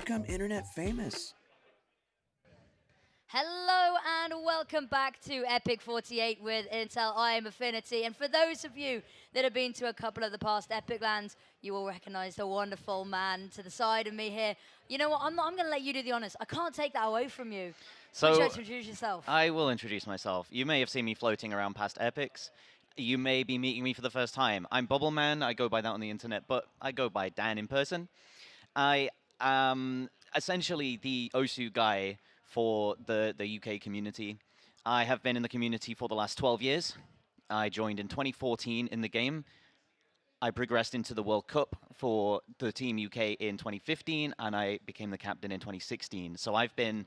become internet famous. Hello and welcome back to EPIC48 with Intel. I am Affinity, and for those of you that have been to a couple of the past Epic Lands, you will recognize the wonderful man to the side of me here. You know what? I'm going to let you do the honors. I can't take that away from you. So, would you like to introduce yourself? I will introduce myself. You may have seen me floating around past epics. You may be meeting me for the first time. I'm Bubble Man. I go by that on the internet, but I go by Dan in person. I am essentially the Osu guy for the UK community. I have been in the community for the last 12 years. I joined in 2014 in the game. I progressed into the World Cup for the Team UK in 2015, and I became the captain in 2016. So I've been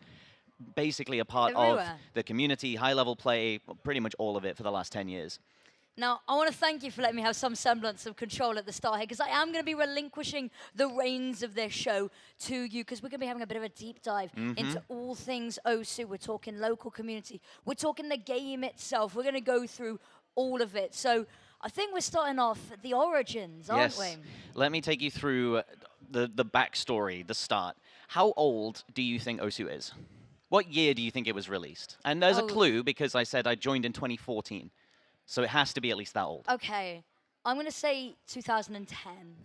basically a part of the community, high-level play, pretty much all of it for the last 10 years. Now, I want to thank you for letting me have some semblance of control at the start here, because I am going to be relinquishing the reins of this show to you, because we're going to be having a bit of a deep dive into all things Osu. We're talking local community. We're talking the game itself. We're going to go through all of it. So I think we're starting off at the origins, aren't we? Let me take you through the backstory, the start. How old do you think Osu is? What year do you think it was released? And there's a clue, because I said I joined in 2014. So it has to be at least that old. Okay. I'm going to say 2010.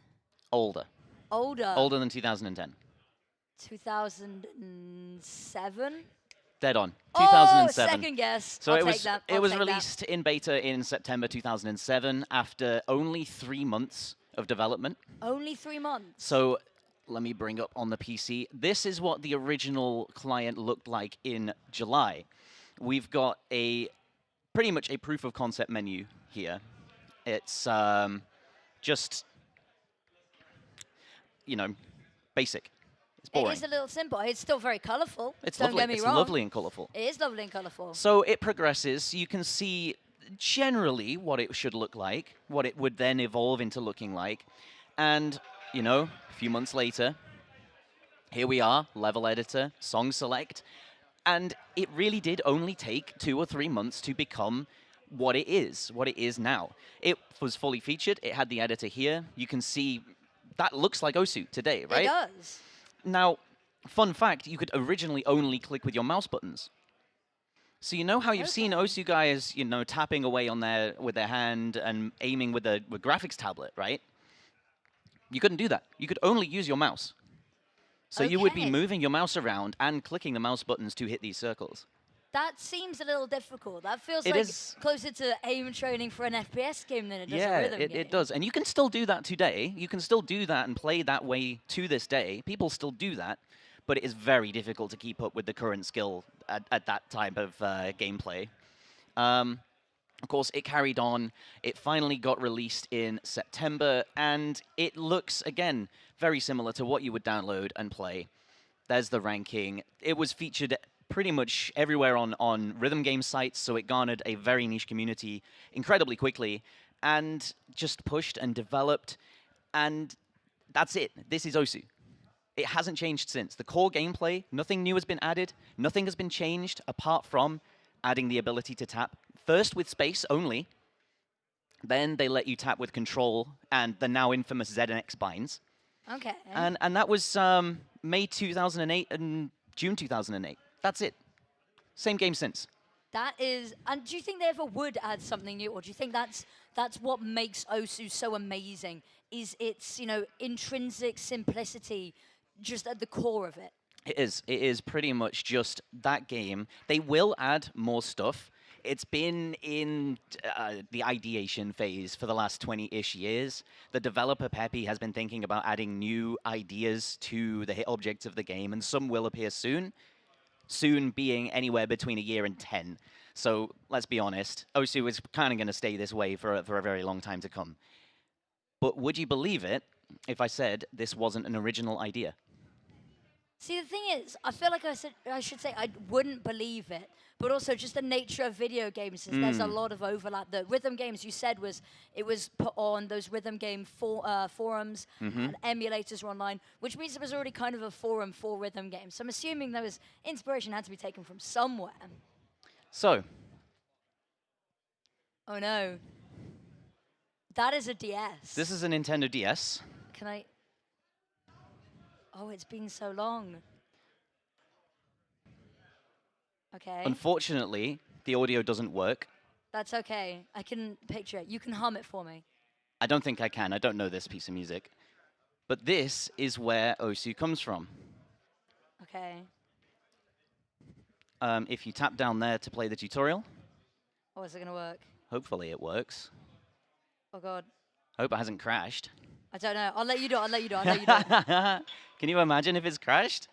Older. Older? Older than 2010. 2007? Dead on. Oh, 2007. second guess. So I'll take that. it was released in beta in September 2007 after only 3 months of development. Only 3 months? So let me bring up on the PC. This is what the original client looked like in July. We've got pretty much a proof of concept menu here. It's just, you know, basic. It's boring. It is a little simple. It's still very colorful. It's Don't lovely. get me It's wrong. lovely and colorful. It is lovely and colorful. So it progresses. You can see generally what it should look like, what it would then evolve into looking like. And, you know, a few months later, here we are, level editor, song select. And it really did only take 2 or 3 months to become what it is now. It was fully featured. It had the editor here. You can see that looks like Osu today, right? It does. Now, fun fact, you could originally only click with your mouse buttons. So you know how you've seen Osu guys, you know, tapping away on with their hand and aiming with a graphics tablet, right? You couldn't do that. You could only use your mouse. So you would be moving your mouse around and clicking the mouse buttons to hit these circles. That seems a little difficult. That feels like closer to aim training for an FPS game than it does a rhythm game. Yeah, it does. And you can still do that today. You can still do that and play that way to this day. People still do that. But it is very difficult to keep up with the current skill at that type of gameplay. Of course, it carried on. It finally got released in September, and it looks, again, very similar to what you would download and play. There's the ranking. It was featured pretty much everywhere on rhythm game sites, so it garnered a very niche community incredibly quickly, and just pushed and developed, and that's it. This is Osu. It hasn't changed since. The core gameplay, nothing new has been added, nothing has been changed apart from adding the ability to tap. First with space only, then they let you tap with control and the now infamous ZNX binds. Okay. And that was May 2008 and June 2008. That's it. Same game since. That is, and do you think they ever would add something new, or do you think that's what makes Osu so amazing? Is its, you know, intrinsic simplicity just at the core of it? It is. It is pretty much just that game. They will add more stuff. It's been in the ideation phase for the last 20-ish years. The developer, Peppy, has been thinking about adding new ideas to the hit objects of the game, and some will appear soon. Soon being anywhere between a year and 10. So let's be honest, Osu is kind of going to stay this way for a very long time to come. But would you believe it if I said this wasn't an original idea? See, the thing is, I feel like I should say I wouldn't believe it, but also just the nature of video games is there's a lot of overlap. The rhythm games you said it was put on those rhythm game forums and emulators were online, which means it was already kind of a forum for rhythm games. So I'm assuming there was inspiration had to be taken from somewhere. So. Oh no. That is a DS. This is a Nintendo DS. Can I? Oh, it's been so long. Okay. Unfortunately, the audio doesn't work. That's okay. I can picture it. You can hum it for me. I don't think I can. I don't know this piece of music. But this is where Osu comes from. Okay. If you tap down there to play the tutorial, Oh, is it going to work? hopefully it works. Oh, God. Hope it hasn't crashed. I don't know. I'll let you do it. I'll let you do it. I'll let you do it. Can you imagine if it's crashed?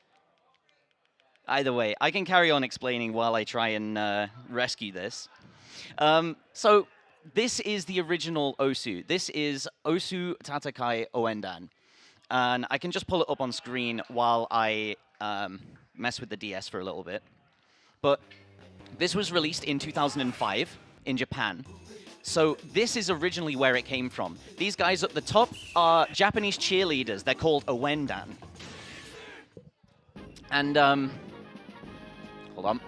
Either way, I can carry on explaining while I try and rescue this. So this is the original Osu. This is Osu Tatakai Oendan. And I can just pull it up on screen while I mess with the DS for a little bit. But this was released in 2005 in Japan. So this is originally where it came from. These guys at the top are Japanese cheerleaders. They're called Oendan. And, hold on.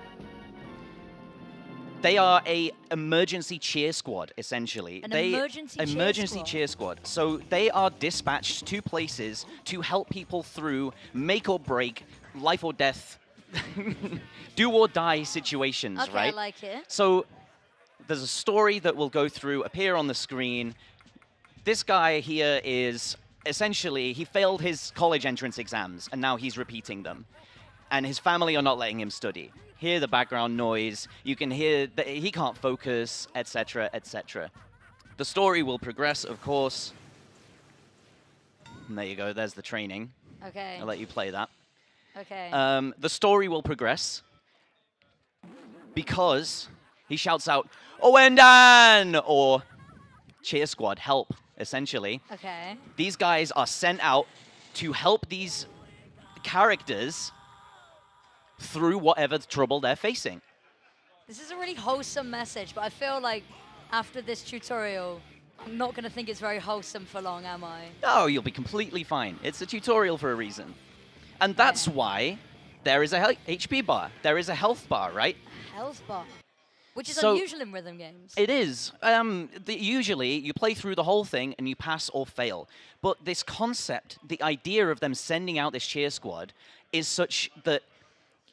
They are a emergency cheer squad, essentially. Emergency cheer squad. So they are dispatched to places to help people through make or break, life or death, do or die situations, Okay, right? I like it. So there's a story that will go through, appear on the screen. This guy here is essentially, he failed his college entrance exams, and now he's repeating them. And his family are not letting him study. Hear the background noise, you can hear that he can't focus, etc., etc. The story will progress, of course. And there you go, there's the training. Okay. I'll let you play that. Okay. The story will progress because he shouts out, Oendan! Or cheer squad, help, essentially. Okay. These guys are sent out to help these characters through whatever trouble they're facing. This is a really wholesome message, but I feel like after this tutorial, I'm not going to think it's very wholesome for long, am I? Oh, you'll be completely fine. It's a tutorial for a reason. And that's why there is a HP bar. There is a health bar, right? Health bar. Which is So- unusual in rhythm games. It is. Usually, you play through the whole thing and you pass or fail. But this concept, the idea of them sending out this cheer squad, is such that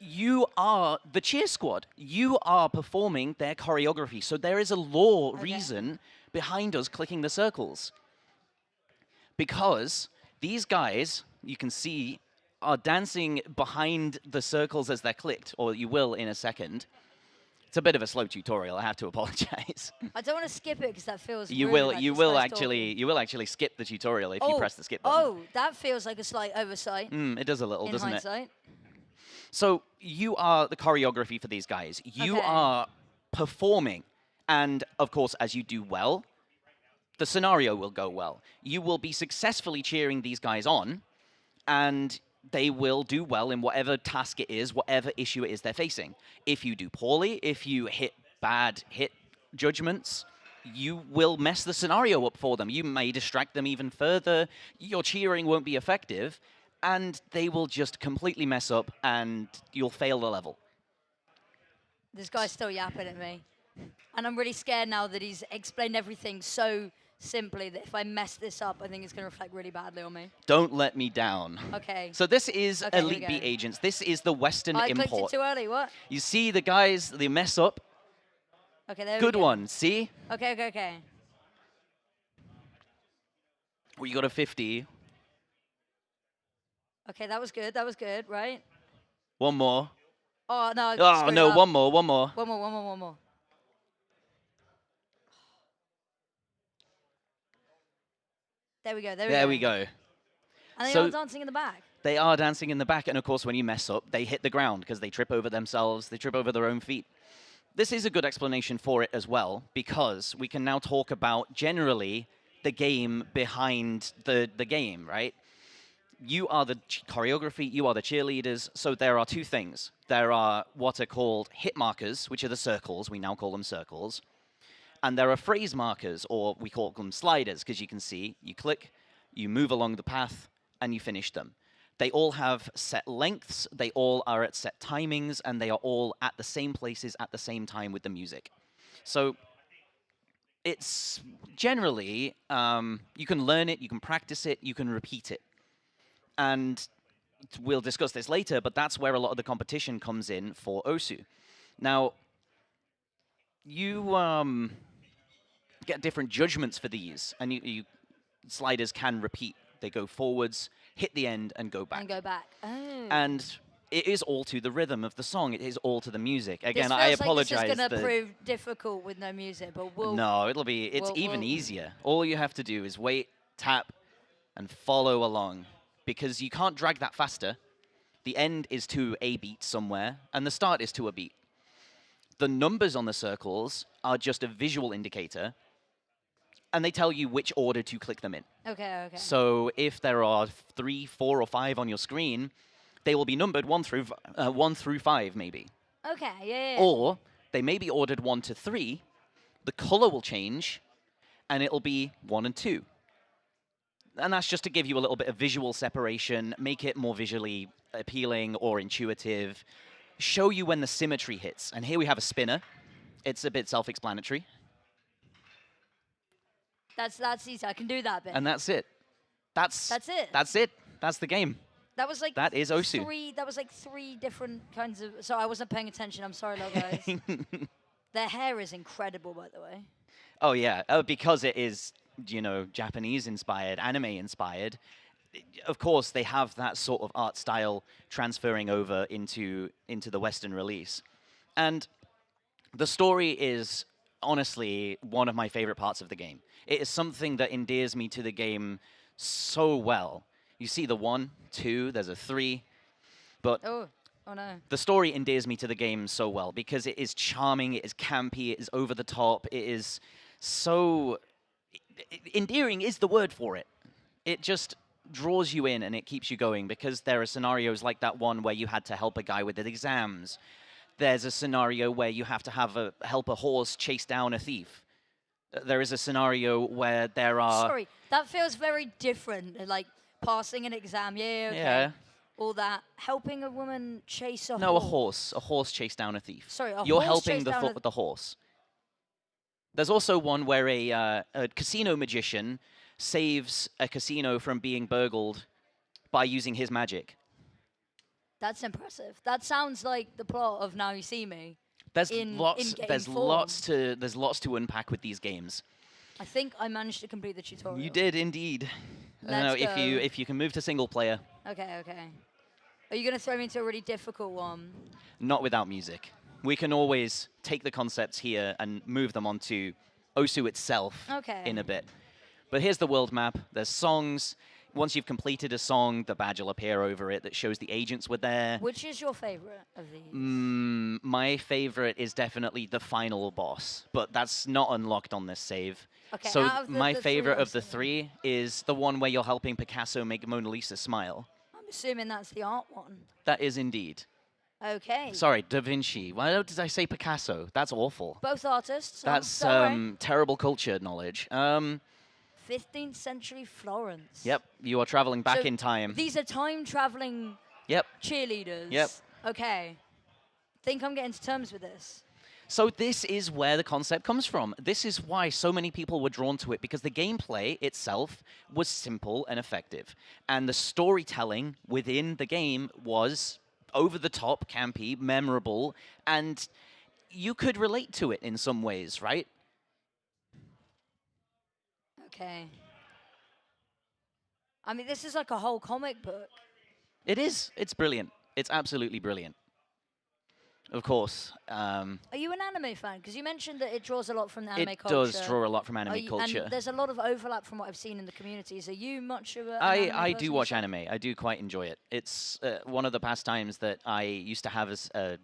you are the cheer squad. You are performing their choreography. So there is a lore reason behind us clicking the circles. Because these guys, you can see, are dancing behind the circles as they're clicked, or you will in a second. It's a bit of a slow tutorial. I have to apologize. I don't want to skip it because that feels You rude, will. like You this will guy's actually. talking. You will actually skip the tutorial if you press the skip button. Oh, that feels like a slight oversight It does a little, in doesn't it? hindsight. So you are the choreography for these guys. You Okay. are performing, and of course, as you do well, the scenario will go well. You will be successfully cheering these guys on, and they will do well in whatever task it is, whatever issue it is they're facing. If you do poorly, if you hit bad hit judgments, you will mess the scenario up for them. You may distract them even further. Your cheering won't be effective, and they will just completely mess up, and you'll fail the level. This guy's still yapping at me. And I'm really scared now that he's explained everything so simply that if I mess this up, I think it's going to reflect really badly on me. Don't let me down. Okay. So this is Okay, here we Elite Beat go. Agents. This is the Western I clicked it import. too early, what? You see the guys, they mess up. Okay, there Good we go. one, see? Okay. Well, you got a 50. Okay, that was good, right? One more. Oh, no. I Oh, screwed no, up. one more. One more. There we go. There we go. And they So- are dancing in the back. They are dancing in the back, and of course, when you mess up, they hit the ground because they trip over themselves, they trip over their own feet. This is a good explanation for it as well, because we can now talk about generally the game behind the game, right? You are the choreography, you are the cheerleaders, so there are two things. There are what are called hit markers, which are the circles, we now call them circles, and there are phrase markers, or we call them sliders, because you can see, you click, you move along the path, and you finish them. They all have set lengths, they all are at set timings, and they are all at the same places at the same time with the music. So it's generally, you can learn it, you can practice it, you can repeat it. And we'll discuss this later, but that's where a lot of the competition comes in for Osu. Now, you get different judgments for these, and sliders can repeat. They go forwards, hit the end, and go back. And go back. Oh. And it is all to the rhythm of the song. It is all to the music. Again, this I feels apologize. Like this is going to prove difficult with no music, but we'll... No, it's even easier. All you have to do is wait, tap, and follow along. Because you can't drag that faster. The end is to a beat somewhere, and the start is to a beat. The numbers on the circles are just a visual indicator, and they tell you which order to click them in. Okay, okay. So if there are 3, 4, or 5 on your screen, they will be numbered 1 through 5, maybe. Okay, yeah. Or they may be ordered 1 to 3. The color will change, and it'll be 1 and 2. And that's just to give you a little bit of visual separation, make it more visually appealing or intuitive, show you when the symmetry hits. And here we have a spinner. It's a bit self-explanatory. That's easy. I can do that bit. And that's it. That's it. That's it. That's the game. That was like that is Osu. That was like 3 different kinds of... So I wasn't paying attention. I'm sorry, little guys. Their hair is incredible, by the way. Oh, yeah. Because it is, Japanese-inspired, anime-inspired. Of course, they have that sort of art style transferring over into the Western release. And the story is honestly one of my favorite parts of the game. It is something that endears me to the game so well. You see the 1, 2, there's a 3, but oh no. The story endears me to the game so well because it is charming, it is campy, it is over the top, it is so... endearing is the word for it. It just draws you in and it keeps you going because there are scenarios like that one where you had to help a guy with his exams. There's a scenario where you have to help a horse chase down a thief. There is a scenario where there are... Sorry, that feels very different, like passing an exam, yeah, okay. Yeah. All that. Helping a woman chase a horse. No, a horse. A horse chase down a thief. Sorry, You're helping the horse. There's also one where a casino magician saves a casino from being burgled by using his magic. That's impressive. That sounds like the plot of Now You See Me. There's lots to unpack with these games. I think I managed to complete the tutorial. You did indeed. Let's go. If you can move to single player. Okay, okay. Are you going to throw me into a really difficult one? Not without music. We can always take the concepts here and move them onto Osu itself in a bit. But here's the world map. There's songs. Once you've completed a song, the badge will appear over it that shows the agents were there. Which is your favorite of these? My favorite is definitely the final boss, but that's not unlocked on this save. Okay, so my the favorite of the 3 is the one where you're helping Picasso make Mona Lisa smile. I'm assuming that's the art one. That is indeed. Okay. Sorry, Da Vinci. Why did I say Picasso? That's awful. Both artists. That's terrible culture knowledge. 15th century Florence. Yep, you are traveling back in time. These are time-traveling cheerleaders. Yep. Okay. Think I'm getting to terms with this. So this is where the concept comes from. This is why so many people were drawn to it, because the gameplay itself was simple and effective. And the storytelling within the game was over-the-top, campy, memorable, and you could relate to it in some ways, right? Okay. I mean, this is like a whole comic book. It is. It's brilliant. It's absolutely brilliant. Of course. Are you an anime fan? Because you mentioned that it draws a lot from the anime culture. It does draw a lot from anime culture. And there's a lot of overlap from what I've seen in the communities. Are you much of an I do watch anime. I do quite enjoy it. It's one of the pastimes that I used to have as a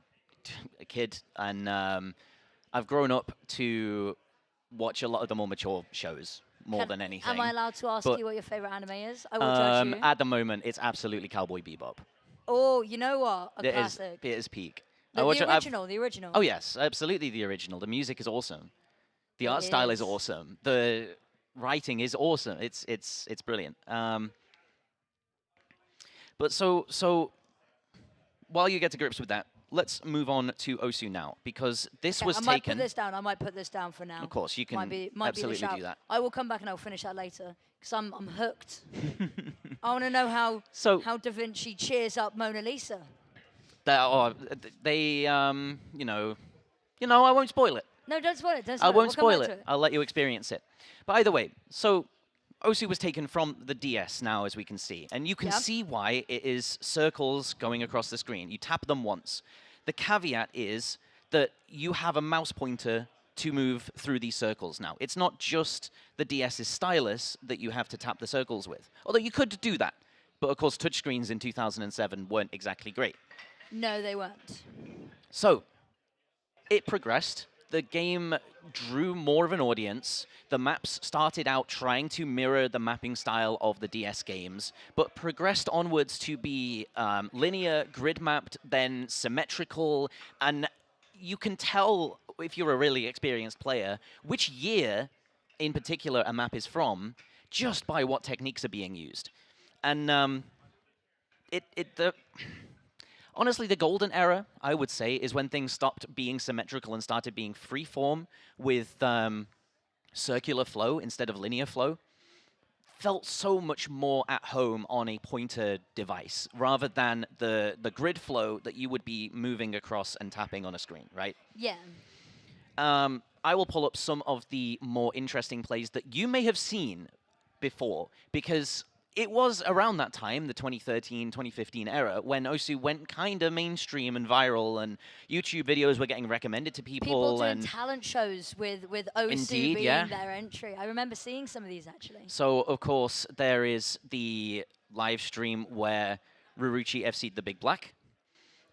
kid, and I've grown up to watch a lot of the more mature shows more than anything. Am I allowed to ask you what your favorite anime is? I will judge you. At the moment, it's absolutely Cowboy Bebop. Oh, you know what? A classic. It is peak. The original. Oh, yes, absolutely the original. The music is awesome. The art style is awesome. The writing is awesome. It's brilliant. But so while you get to grips with that, let's move on to Osu now, because this was taken... I might put this down. I might put this down for now. Of course, you can might absolutely do that. I will come back and I'll finish that later, because I'm hooked. I want to know So how Da Vinci cheers up Mona Lisa. they, I won't spoil it. No, don't spoil it. Don't I spoil it. won't We'll come spoil back it. to it. I'll let you experience it. But either way, so Osu was taken from the DS now, as we can see. And you can Yep. see why it is circles going across the screen. You tap them once. The caveat is that you have a mouse pointer to move through these circles now. It's not just the DS's stylus that you have to tap the circles with. Although you could do that. But of course, touchscreens in 2007 weren't exactly great. No, they weren't. So, it progressed. The game drew more of an audience. The maps started out trying to mirror the mapping style of the DS games, but progressed onwards to be linear, grid-mapped, then symmetrical, and you can tell, if you're a really experienced player, which year, in particular, a map is from, just by what techniques are being used. And honestly, the golden era, I would say, is when things stopped being symmetrical and started being freeform with circular flow instead of linear flow. Felt so much more at home on a pointer device rather than the grid flow that you would be moving across and tapping on a screen, right? Yeah. I will pull up some of the more interesting plays that you may have seen before, because it was around that time, the 2013, 2015 era, when Osu went kind of mainstream and viral, and YouTube videos were getting recommended to people. People doing and talent shows with Osu Indeed, being yeah. their entry. I remember seeing some of these, actually. So, of course, there is the live stream where Ruruchi FC'd the Big Black.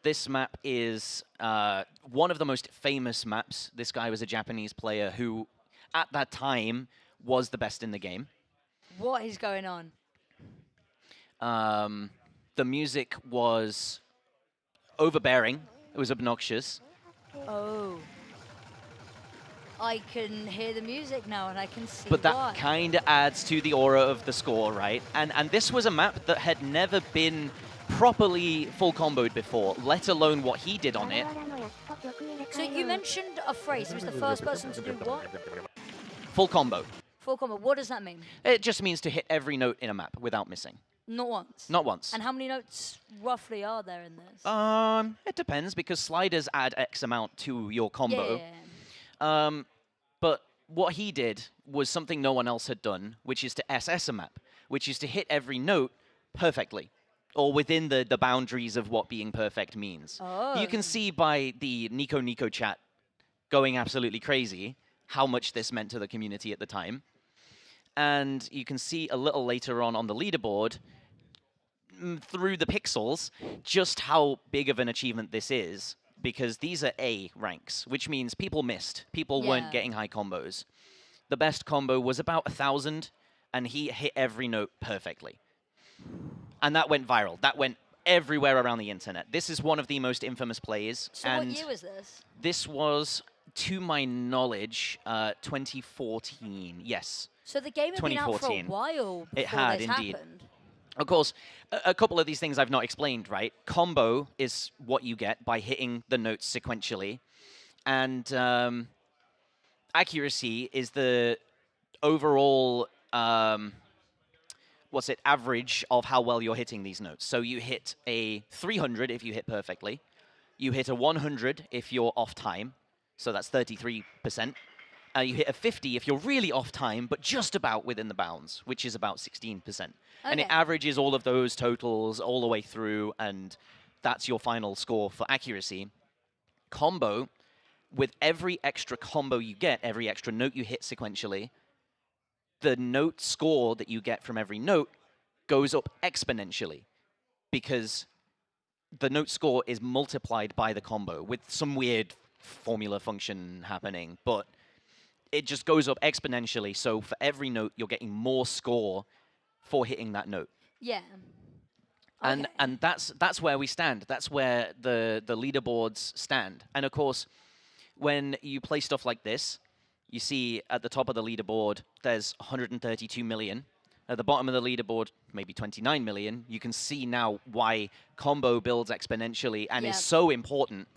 This map is one of the most famous maps. This guy was a Japanese player who, at that time, was the best in the game. What is going on? The music was overbearing. It was obnoxious. Oh. I can hear the music now, and I can see But that why. kind of adds to the aura of the score, right? And this was a map that had never been properly full comboed before, let alone what he did on it. So you mentioned a phrase. He was the first person to do what? Full combo. Full combo. What does that mean? It just means to hit every note in a map without missing. Not once. Not once. And how many notes roughly are there in this? It depends, because sliders add X amount to your combo. Yeah. But what he did was something no one else had done, which is to SS a map, which is to hit every note perfectly, or within the boundaries of what being perfect means. Oh. You can see by the Nico chat going absolutely crazy how much this meant to the community at the time. And you can see a little later on the leaderboard, through the pixels, just how big of an achievement this is, because these are A ranks, which means people missed. People weren't getting high combos. The best combo was about 1,000, and he hit every note perfectly. And that went viral. That went everywhere around the internet. This is one of the most infamous plays. So and what year was this? This was, to my knowledge, 2014. Yes. So the game had been out for a 2014. while before It had, this indeed. happened. Of course, a couple of these things I've not explained, right? Combo is what you get by hitting the notes sequentially. And accuracy is the overall, average of how well you're hitting these notes. So you hit a 300 if you hit perfectly. You hit a 100 if you're off time. So that's 33%. You hit a 50 if you're really off time, but just about within the bounds, which is about 16%. And it Okay. averages all of those totals all the way through, and that's your final score for accuracy. Combo, with every extra combo you get, every extra note you hit sequentially, the note score that you get from every note goes up exponentially, because the note score is multiplied by the combo with some weird formula function happening, but it just goes up exponentially. So for every note, you're getting more score for hitting that note. Yeah. And Okay. and that's where we stand. That's where the leaderboards stand. And of course, when you play stuff like this, you see at the top of the leaderboard, there's 132 million. At the bottom of the leaderboard, maybe 29 million. You can see now why combo builds exponentially and is so important.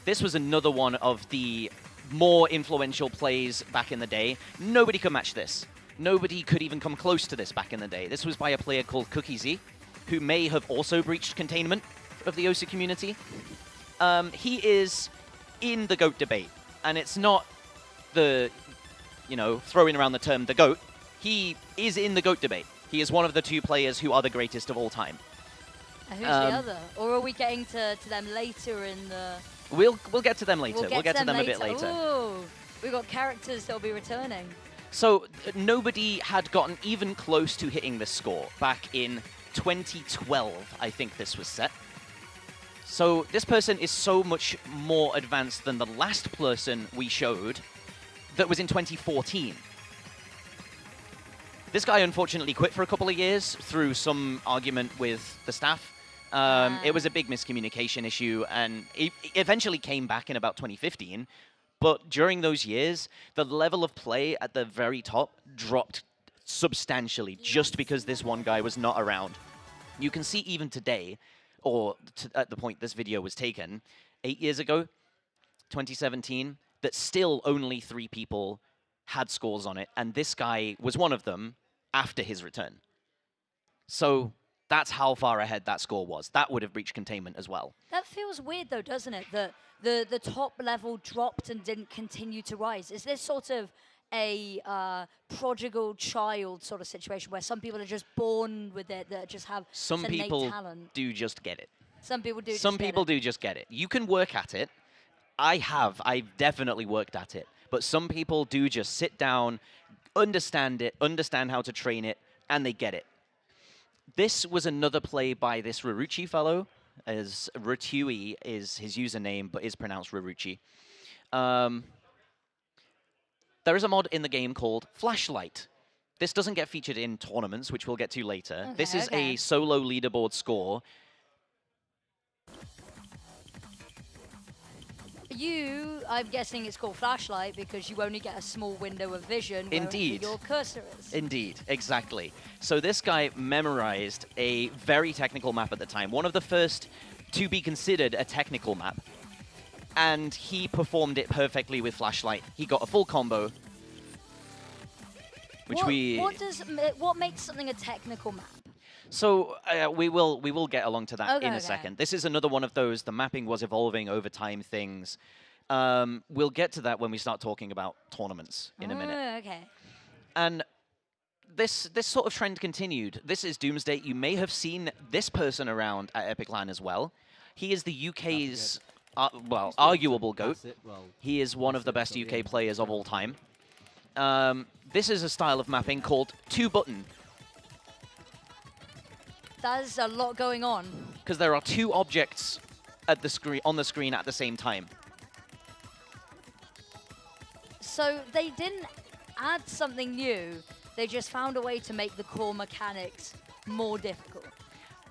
This was another one of the more influential plays back in the day. Nobody could match this. Nobody could even come close to this back in the day. This was by a player called Cookie Z, who may have also breached containment of the OSU community. He is in the GOAT debate, and it's not the, throwing around the term the GOAT. He is in the GOAT debate. He is one of the 2 players who are the greatest of all time. Who's the other? Or are we getting to them later in the... We'll get to them later. We'll get to them a bit later. Ooh, we've got characters that'll be returning. So nobody had gotten even close to hitting this score back in 2012, I think this was set. So this person is so much more advanced than the last person we showed that was in 2014. This guy unfortunately quit for a couple of years through some argument with the staff. It was a big miscommunication issue, and it eventually came back in about 2015. But during those years, the level of play at the very top dropped substantially just because this one guy was not around. You can see even today, or at the point this video was taken, 8 years ago, 2017, that still only 3 people had scores on it, and this guy was one of them after his return. So that's how far ahead that score was. That would have breached containment as well. That feels weird, though, doesn't it? That the top level dropped and didn't continue to rise. Is this sort of a prodigal child sort of situation where some people are just born with it, that just have some innate people talent? Do just get it. Some people do. Some people do just get it. You can work at it. I've definitely worked at it. But some people do just sit down, understand it, understand how to train it, and they get it. This was another play by this Raruchi fellow, as Ratui is his username, but is pronounced Raruchi. There is a mod in the game called Flashlight. This doesn't get featured in tournaments, which we'll get to later. Okay, this is a solo leaderboard score. I'm guessing it's called Flashlight because you only get a small window of vision where Indeed. your cursor is. Indeed, exactly. So this guy memorized a very technical map at the time, one of the first to be considered a technical map. And he performed it perfectly with Flashlight. He got a full combo, which What makes something a technical map? So we will get along to that in a second. This is another one of those, the mapping was evolving over time things. We'll get to that when we start talking about tournaments in a minute. Okay. And this sort of trend continued. This is Doomsday. You may have seen this person around at Epic LAN as well. He is the UK's, arguable GOAT. He is one of the best UK players of all time. This is a style of mapping called 2-button. There's a lot going on. Because there are 2 objects at the screen on the screen at the same time. So they didn't add something new. They just found a way to make the core mechanics more difficult.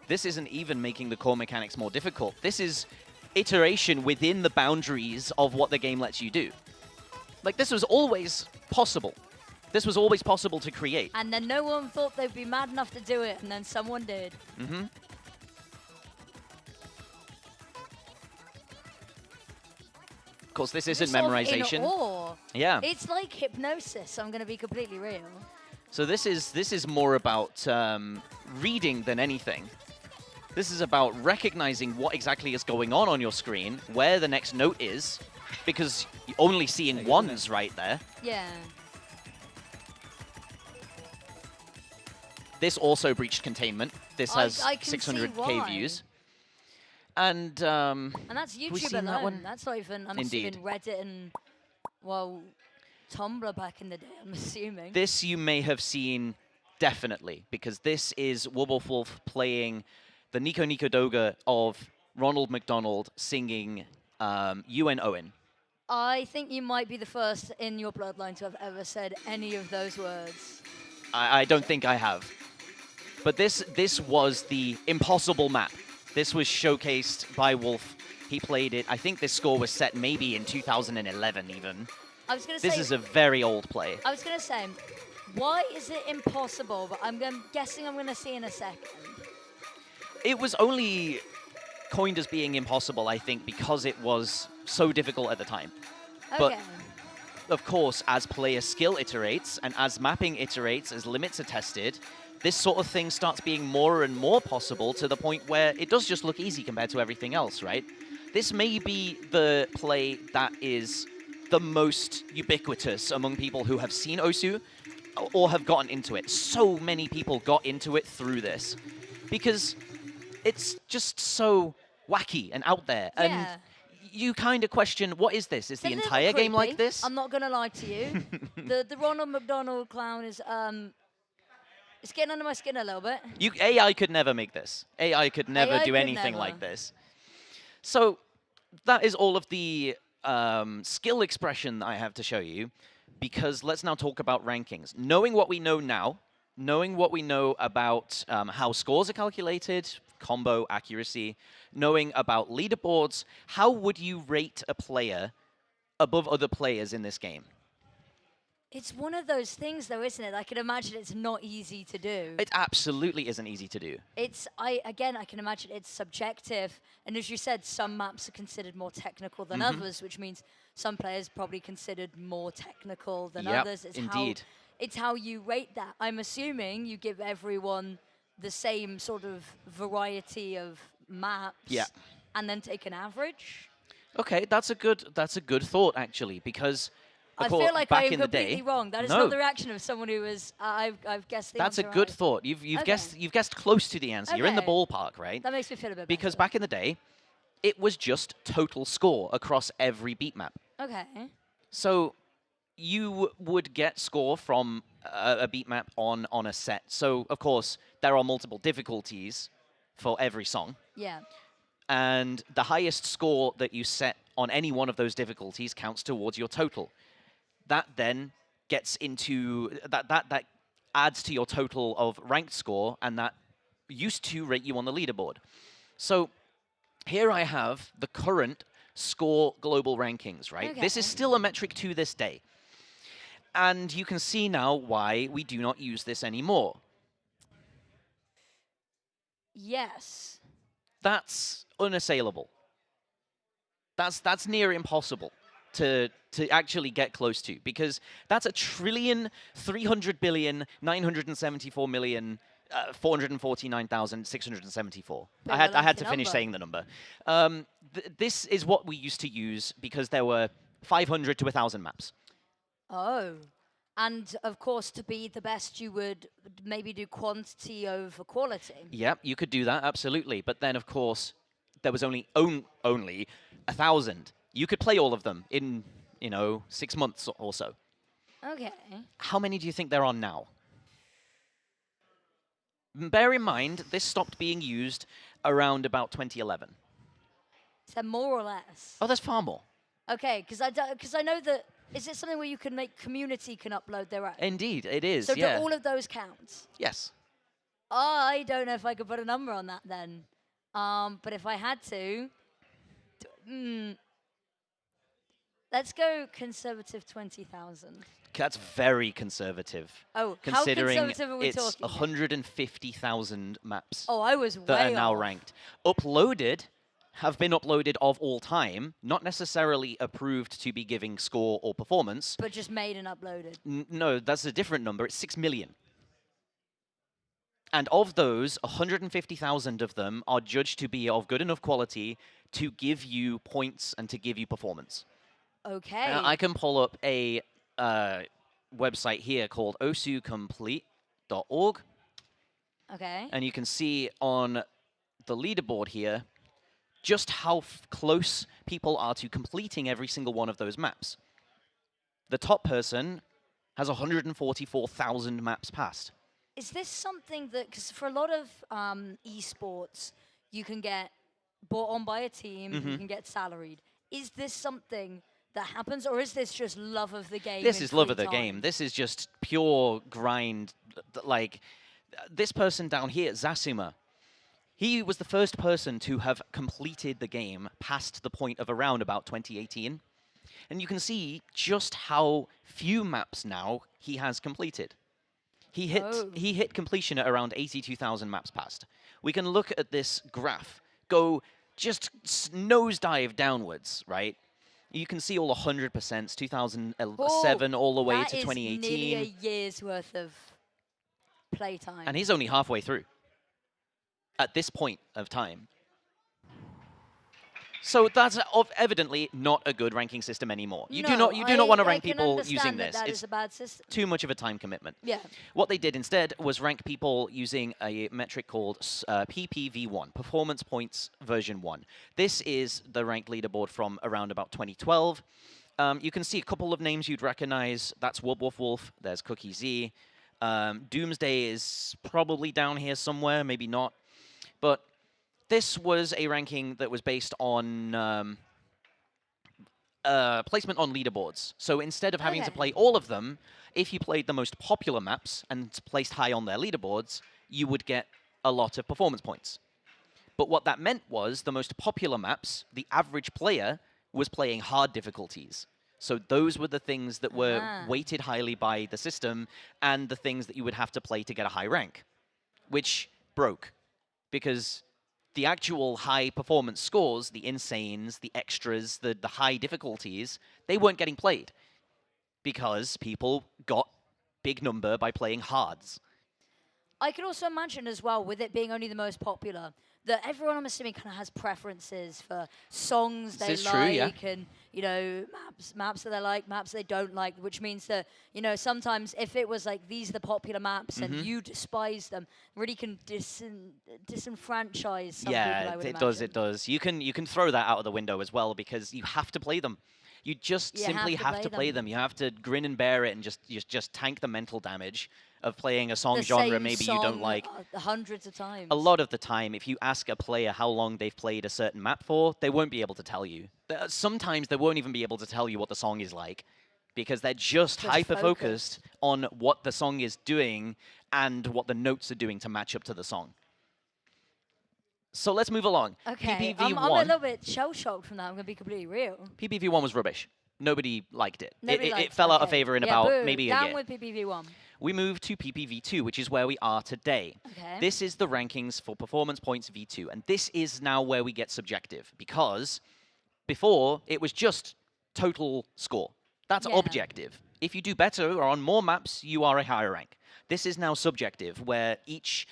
This isn't even making the core mechanics more difficult. This is iteration within the boundaries of what the game lets you do. Like, this was always possible. This was always possible to create. And then no one thought they'd be mad enough to do it, and then someone did. Mm-hmm. Of course, this isn't memorization. In awe. Yeah. It's like hypnosis, I'm going to be completely real. So this is more about reading than anything. This is about recognizing what exactly is going on your screen, where the next note is, because you're only seeing ones right there. Yeah. This also breached containment. This has I can 600k views. And that's YouTube alone. That one? That's not even, I'm Indeed. assuming Reddit and, well, Tumblr back in the day, I'm assuming. This you may have seen definitely, because this is Wubblewolf playing the Nico Nico Doga of Ronald McDonald singing UN Owen. I think you might be the first in your bloodline to have ever said any of those words. I don't think I have. But this was the impossible map. This was showcased by Wolf. He played it. I think this score was set maybe in 2011 even. I was going to say... This is a very old play. I was going to say, why is it impossible? But I'm guessing I'm going to see in a second. It was only coined as being impossible, I think, because it was so difficult at the time. Okay. But of course, as player skill iterates and as mapping iterates, as limits are tested, this sort of thing starts being more and more possible to the point where it does just look easy compared to everything else, right? This may be the play that is the most ubiquitous among people who have seen Osu or have gotten into it. So many people got into it through this because it's just so wacky and out there. And Yeah. you kind of question, what is this? Is It's a the little entire game like creepy, this? I'm not gonna lie to you. The Ronald McDonald clown is it's getting under my skin a little bit. AI could never make this. AI could never AI do could anything never. like this. So that is all of the skill expression that I have to show you, because let's now talk about rankings. Knowing what we know now, knowing what we know about how scores are calculated, combo accuracy, knowing about leaderboards, how would you rate a player above other players in this game? It's one of those things, though, isn't it? I can imagine it's not easy to do. It absolutely isn't easy to do. I can imagine it's subjective, and as you said, some maps are considered more technical than Mm-hmm. others, which means some players probably considered more technical than Yep, others. indeed. It's how you rate that. I'm assuming you give everyone the same sort of variety of maps, Yeah. and then take an average. Okay, that's a good thought actually, because of I course, feel like back I am in the completely day, wrong. That is no, not the reaction of someone who is. I've guessed the that's a answer good right. thought. You've Okay. guessed close to the answer. You're in the Okay. ballpark, right? That makes me feel a bit Because better. back in the day, it was just total score across every beat map. Okay. So you would get score from a beat map on a set. So of course there are multiple difficulties for every song, Yeah. and the highest score that you set on any one of those difficulties counts towards your total. That then gets into that adds to your total of ranked score, and that used to rate you on the leaderboard. So here I have the current score global rankings, right? This is Okay. still a metric to this day. And you can see now why we do not use this anymore. Yes. That's unassailable. That's near impossible to actually get close to, because that's 1,374,974,449,674. Bit I of had a I had lengthy to finish number. saying the number. This is what we used to use because there were 500 to 1,000 maps. Oh. And of course, to be the best, you would maybe do quantity over quality. Yeah, you could do that, absolutely. But then, of course, there was only 1,000. You could play all of them in, 6 months or so. Okay. How many do you think there are now? Bear in mind, this stopped being used around about 2011. So more or less. Oh, there's far more. Okay, because I know that. Is it something where you can make community can upload their own? Indeed, it is, So yeah. do all of those count? Yes. I don't know if I could put a number on that then. But if I had to, let's go conservative 20,000. That's very conservative. Oh, considering how conservative are we it's talking? 150,000 maps Oh, I was that way are now off. ranked. Have been uploaded of all time, not necessarily approved to be giving score or performance. But just made and uploaded. No, that's a different number. It's 6 million. And of those, 150,000 of them are judged to be of good enough quality to give you points and to give you performance. Okay. Now, I can pull up a website here called osucomplete.org, Okay. and you can see on the leaderboard here just how close people are to completing every single one of those maps. The top person has 144,000 maps passed. Is this something that, because for a lot of esports, you can get bought on by a team, you can get salaried. Is this something that happens, or is this just love of the game? This in is love free of the time? game. This is just pure grind. Like, this person down here, Zasuma, he was the first person to have completed the game past the point of around about 2018. And you can see just how few maps now he has completed. He hit completion at around 82,000 maps passed. We can look at this graph go just nosedive downwards, right? You can see all 100%, 2007 all the way to that is 2018. nearly a year's worth of playtime. And he's only halfway through at this point of time. So that's evidently not a good ranking system anymore. You do not want to rank people using this. That it's is a bad system. too much of a time commitment. Yeah. What they did instead was rank people using a metric called PPV1, Performance Points Version 1. This is the ranked leaderboard from around about 2012. You can see a couple of names you'd recognize. That's Wolf. There's Cookie Z. Doomsday is probably down here somewhere, maybe not. But this was a ranking that was based on placement on leaderboards. So instead of having to play all of them, if you played the most popular maps and placed high on their leaderboards, you would get a lot of performance points. But what that meant was the most popular maps, the average player was playing hard difficulties. So those were the things that were weighted highly by the system and the things that you would have to play to get a high rank, which broke because the actual high performance scores, the insanes, the extras, the high difficulties, they weren't getting played because people got big number by playing hards. I could also imagine as well, with it being only the most popular, that everyone, I'm assuming, kind of has preferences for songs they like, true, yeah. and, you know, maps that they like, maps they don't like, which means that, you know, sometimes if it was like, these are the popular maps and you despise them, really can disenfranchise some people, I would imagine. It does. You can throw that out of the window as well because you have to play them. You just simply have to play them. You have to grin and bear it and just tank the mental damage of playing a song genre maybe you don't like. Hundreds of times. A lot of the time, if you ask a player how long they've played a certain map for, they won't be able to tell you. Sometimes they won't even be able to tell you what the song is like because they're just hyper-focused on what the song is doing and what the notes are doing to match up to the song. So let's move along. Okay, PPV1, I'm a little bit shell-shocked from that. I'm going to be completely real. PPV1 was rubbish. Nobody liked it. Nobody It fell out of favor in about maybe a year. Down with PPV1. We move to PPV2, which is where we are today. Okay. This is the rankings for Performance Points V2, and this is now where we get subjective, because before, it was just total score. That's objective. If you do better or on more maps, you are a higher rank. This is now subjective, where each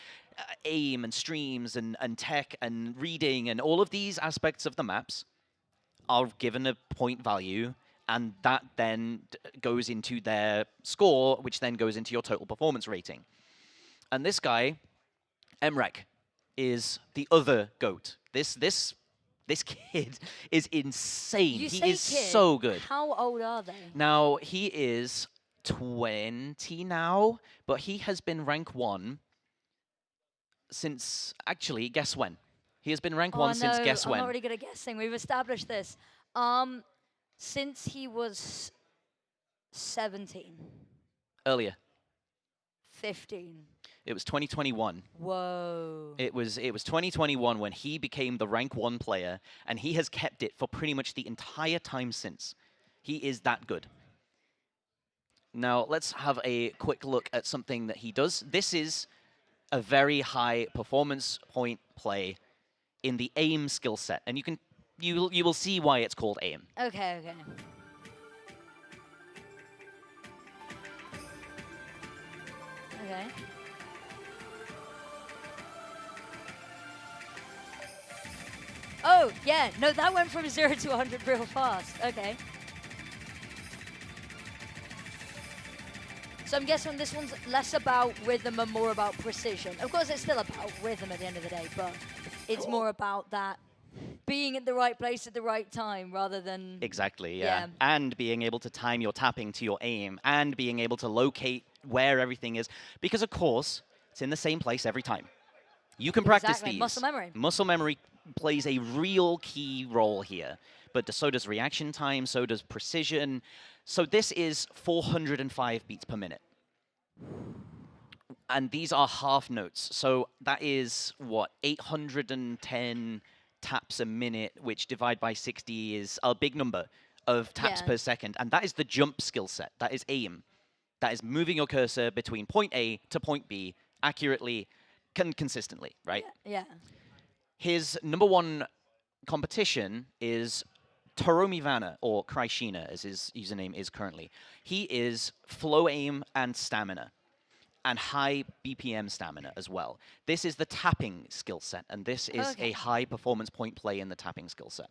aim and streams and tech and reading and all of these aspects of the maps are given a point value, and that then goes into their score, which then goes into your total performance rating. And this guy, Emrek, is the other GOAT. This kid is insane. He is so good. How old are they? Now, he is 20 now, but he has been rank 1 since, actually, guess when? He has been rank 1 since guess when? I'm not really good at guessing. We've established this. Since he was 17. Earlier. 15. It was 2021. Whoa. It was 2021 when he became the rank 1 player, and he has kept it for pretty much the entire time since. He is that good. Now, let's have a quick look at something that he does. This is a very high performance point play in the aim skill set, and you will see why it's called aim. Okay. Okay. Oh, yeah. No, that went from 0 to 100 real fast. Okay. So I'm guessing this one's less about rhythm and more about precision. Of course, it's still about rhythm at the end of the day, but it's more about that being at the right place at the right time rather than... Exactly, yeah. And being able to time your tapping to your aim and being able to locate where everything is. Because, of course, it's in the same place every time. You can practice these. Muscle memory. Muscle memory plays a real key role here. But so does reaction time, so does precision. So this is 405 beats per minute. And these are half notes. So that is, what, 810 taps a minute, which divide by 60 is a big number of taps per second. And that is the jump skill set. That is aim. That is moving your cursor between point A to point B accurately, consistently, right? Yeah. His #1 competition is Toromi Vanna, or Kryshina as his username is currently, he is flow aim and stamina, and high BPM stamina as well. This is the tapping skill set, and this is a high performance point play in the tapping skill set.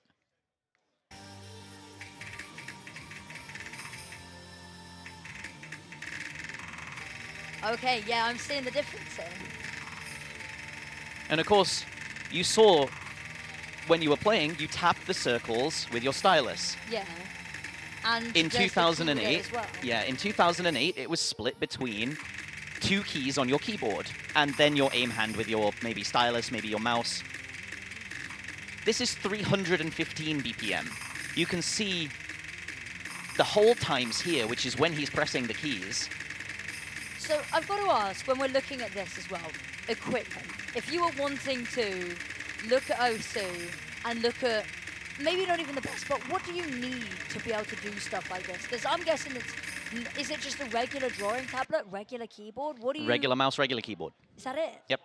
Okay, yeah, I'm seeing the difference here. And of course, you saw when you were playing, you tapped the circles with your stylus. Yeah. And in 2008, as well. yeah, in 2008, it was split between 2 keys on your keyboard, and then your aim hand with your maybe stylus, maybe your mouse. This is 315 BPM. You can see the hold times here, which is when he's pressing the keys. So I've got to ask, when we're looking at this as well, equipment. If you were wanting to look at Osu and look at, maybe not even the best, but what do you need to be able to do stuff like this? Because I'm guessing is it just a regular drawing tablet, regular keyboard? What do you... Regular mouse, regular keyboard. Is that it? Yep.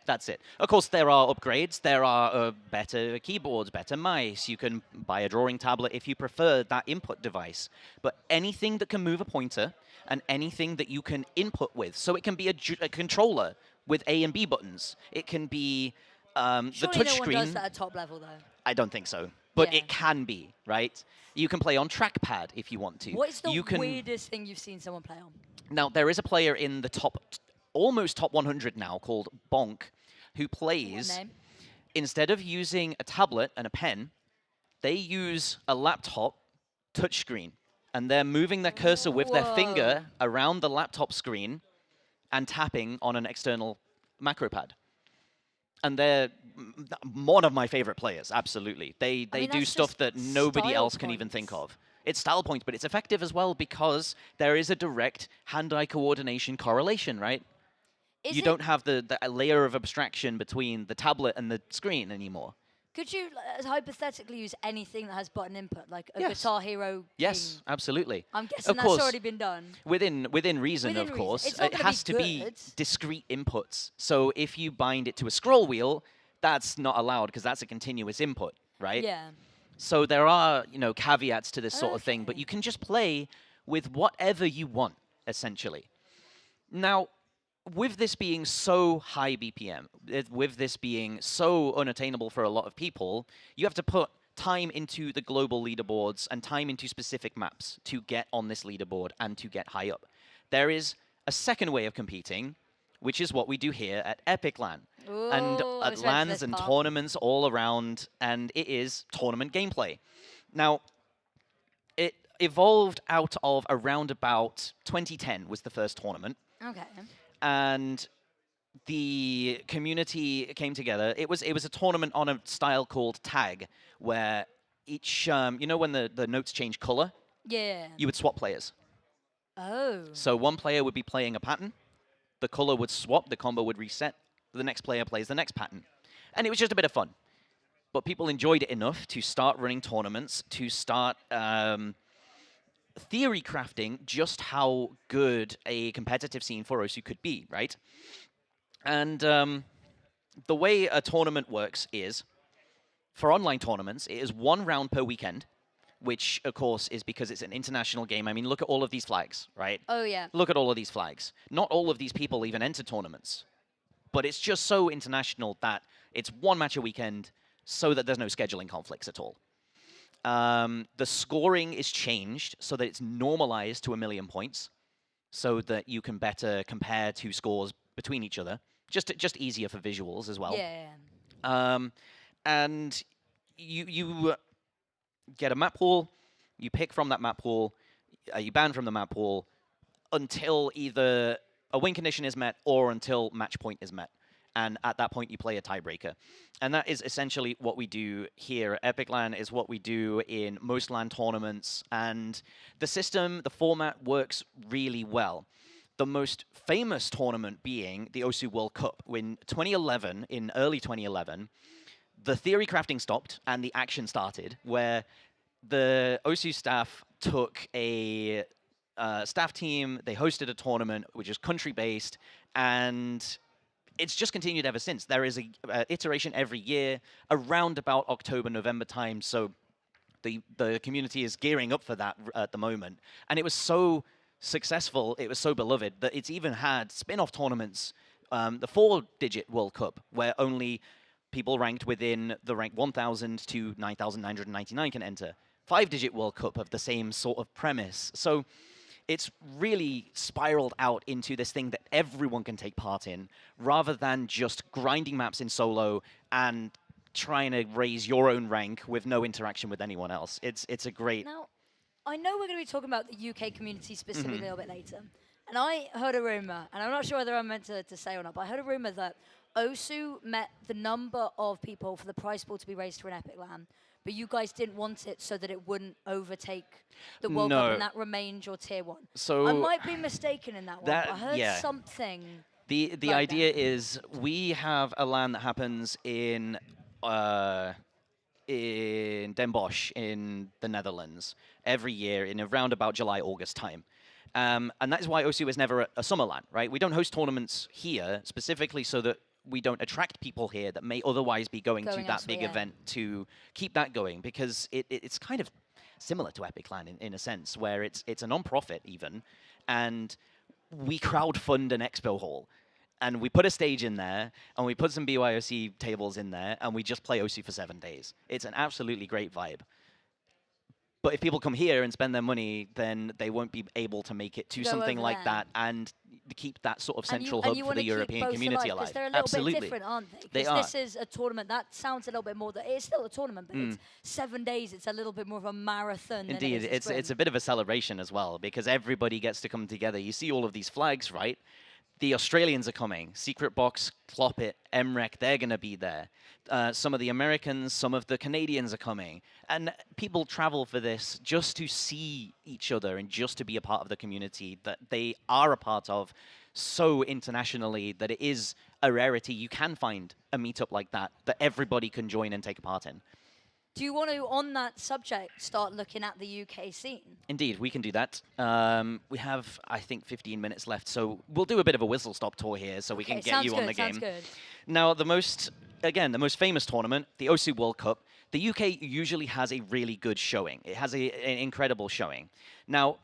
That's it. Of course, there are upgrades. There are better keyboards, better mice. You can buy a drawing tablet if you prefer that input device. But anything that can move a pointer and anything that you can input with. So it can be a controller with A and B buttons. It can be the touchscreen. No one does that at top level, though. I don't think so. But Yeah. it can be, right? You can play on trackpad if you want to. What is the weirdest thing you've seen someone play on? Now, there is a player in the almost top 100 now called Bonk, who plays, instead of using a tablet and a pen, they use a laptop touchscreen. And they're moving their cursor with their finger around the laptop screen and tapping on an external macro pad. And they're one of my favorite players, absolutely. They do stuff that nobody else can even think of. It's style points, but it's effective as well because there is a direct hand-eye coordination correlation, right? You don't have the layer of abstraction between the tablet and the screen anymore. Could you hypothetically use anything that has button input, like a Guitar Hero? Yes, absolutely. I'm guessing that's already been done. Within reason, of course. It has to be discrete inputs. So if you bind it to a scroll wheel, that's not allowed because that's a continuous input, right? Yeah. So there are, caveats to this sort of thing, but you can just play with whatever you want, essentially. Now, with this being so high BPM, with this being so unattainable for a lot of people, you have to put time into the global leaderboards and time into specific maps to get on this leaderboard and to get high up. There is a second way of competing, which is what we do here at EPIC LAN. And at LANs and tournaments all around, and it is tournament gameplay. Now, it evolved out of around about 2010 was the first tournament. Okay. And the community came together. It was a tournament on a style called tag, where each, when the notes change color? Yeah. You would swap players. Oh. So one player would be playing a pattern, the color would swap, the combo would reset, the next player plays the next pattern. And it was just a bit of fun. But people enjoyed it enough to start running tournaments, to start theory crafting just how good a competitive scene for Osu could be, right? And the way a tournament works is, for online tournaments, it is 1 round per weekend, which, of course, is because it's an international game. I mean, look at all of these flags, right? Oh, yeah. Look at all of these flags. Not all of these people even enter tournaments. But it's just so international that it's 1 match a weekend so that there's no scheduling conflicts at all. The scoring is changed so that it's normalized to 1 million points so that you can better compare 2 scores between each other. Just easier for visuals as well. Yeah. And you get a map pool, you pick from that map pool, you ban from the map pool until either a win condition is met or until match point is met. And at that point, you play a tiebreaker. And that is essentially what we do here at EPIC LAN, is what we do in most LAN tournaments. And the system, the format works really well. The most famous tournament being the Osu World Cup. In 2011, in early 2011, the theory crafting stopped and the action started, where the Osu staff took a staff team, they hosted a tournament, which is country-based, and it's just continued ever since. There is a iteration every year around about October, November time. So the community is gearing up for that at the moment. And it was so successful, it was so beloved, that it's even had spin-off tournaments, the 4-digit World Cup, where only people ranked within the rank 1,000 to 9,999 can enter. 5-digit World Cup of the same sort of premise. So it's really spiraled out into this thing that everyone can take part in, rather than just grinding maps in solo and trying to raise your own rank with no interaction with anyone else. It's a great... Now, I know we're going to be talking about the UK community specifically a little bit later. And I heard a rumor, and I'm not sure whether I'm meant to say or not, but I heard a rumor that Osu met the number of people for the prize pool to be raised for an Epic LAN, but you guys didn't want it so that it wouldn't overtake the World Cup, and that remained your tier 1. So I might be mistaken in that one, but I heard something. The like idea that. is we have a LAN that happens in Den Bosch in the Netherlands every year in around about July, August time. And that is why OSU is never a summer LAN, right? We don't host tournaments here specifically so that we don't attract people here that may otherwise be going to that big event to keep that going, because it's kind of similar to Epic LAN in a sense, where it's a non-profit even, and we crowdfund an expo hall. And we put a stage in there, and we put some BYOC tables in there, and we just play OC for 7 days. It's an absolutely great vibe. But if people come here and spend their money, then they won't be able to make it to something like that and keep that sort of central hub for the European community alive. Because they're a little bit different, aren't they? Because this is a tournament that sounds a little bit more. It's still a tournament, but it's 7 days. It's a little bit more of a marathon. Indeed, it's a bit of a celebration as well, because everybody gets to come together. You see all of these flags, right? The Australians are coming. Secret Box, Clopit, MREC, they're going to be there. Some of the Americans, some of the Canadians are coming. And people travel for this just to see each other and just to be a part of the community that they are a part of so internationally that it is a rarity. You can find a meetup like that everybody can join and take part in. Do you want to, on that subject, start looking at the UK scene? Indeed, we can do that. We have, I think, 15 minutes left, so we'll do a bit of a whistle-stop tour here so we can get you on the game. Sounds good. Now, the most famous tournament, the OSU World Cup, the UK usually has a really good showing. It has an incredible showing. Now,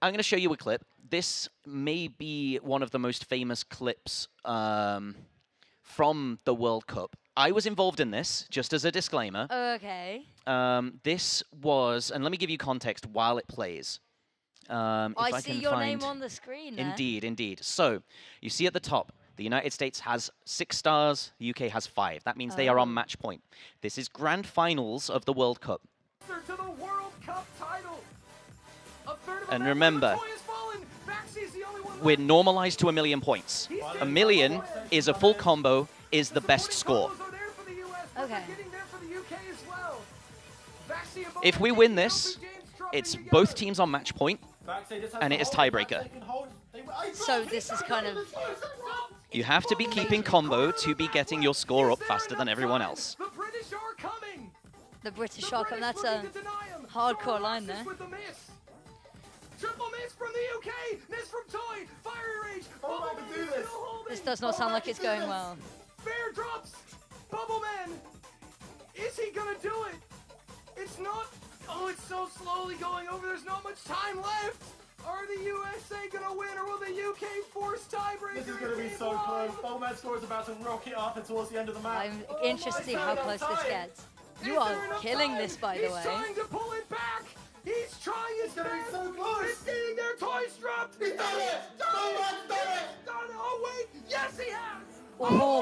I'm going to show you a clip. This may be one of the most famous clips from the World Cup. I was involved in this, just as a disclaimer. Okay. This was, and let me give you context while it plays. I see your name on the screen there. Indeed, indeed. So, you see at the top, the United States has 6 stars, the UK has 5. That means they are on match point. This is grand finals of the World Cup. To the World Cup title. And remember, we're normalized to 1 million points. 1 million is a full combo, is the best score. Okay. If we win this, it's both teams on match point, and it is tiebreaker. So this is kind of... You have to be keeping combo to be getting your score up faster than everyone else. The British are coming. The British are coming. That's a hardcore line there. Triple miss from the UK. Miss from Toy. Fiery Rage. Oh, I can do this. This does not sound like it's going well. Bear drops. Bubble Man. Is he gonna do it? It's not. Oh, it's so slowly going over. There's not much time left. Are the USA gonna win, or will the UK force tiebreaker? This is gonna be so close. Bubble Man score is about to rocket up towards the end of the match. I'm interested to see how close this gets. You are killing this, by the way. He's trying to pull it back. He's trying his best. It's so close. He's getting their toys dropped. He's done it. Bubble Man's done it. Oh wait, yes he has. Oh,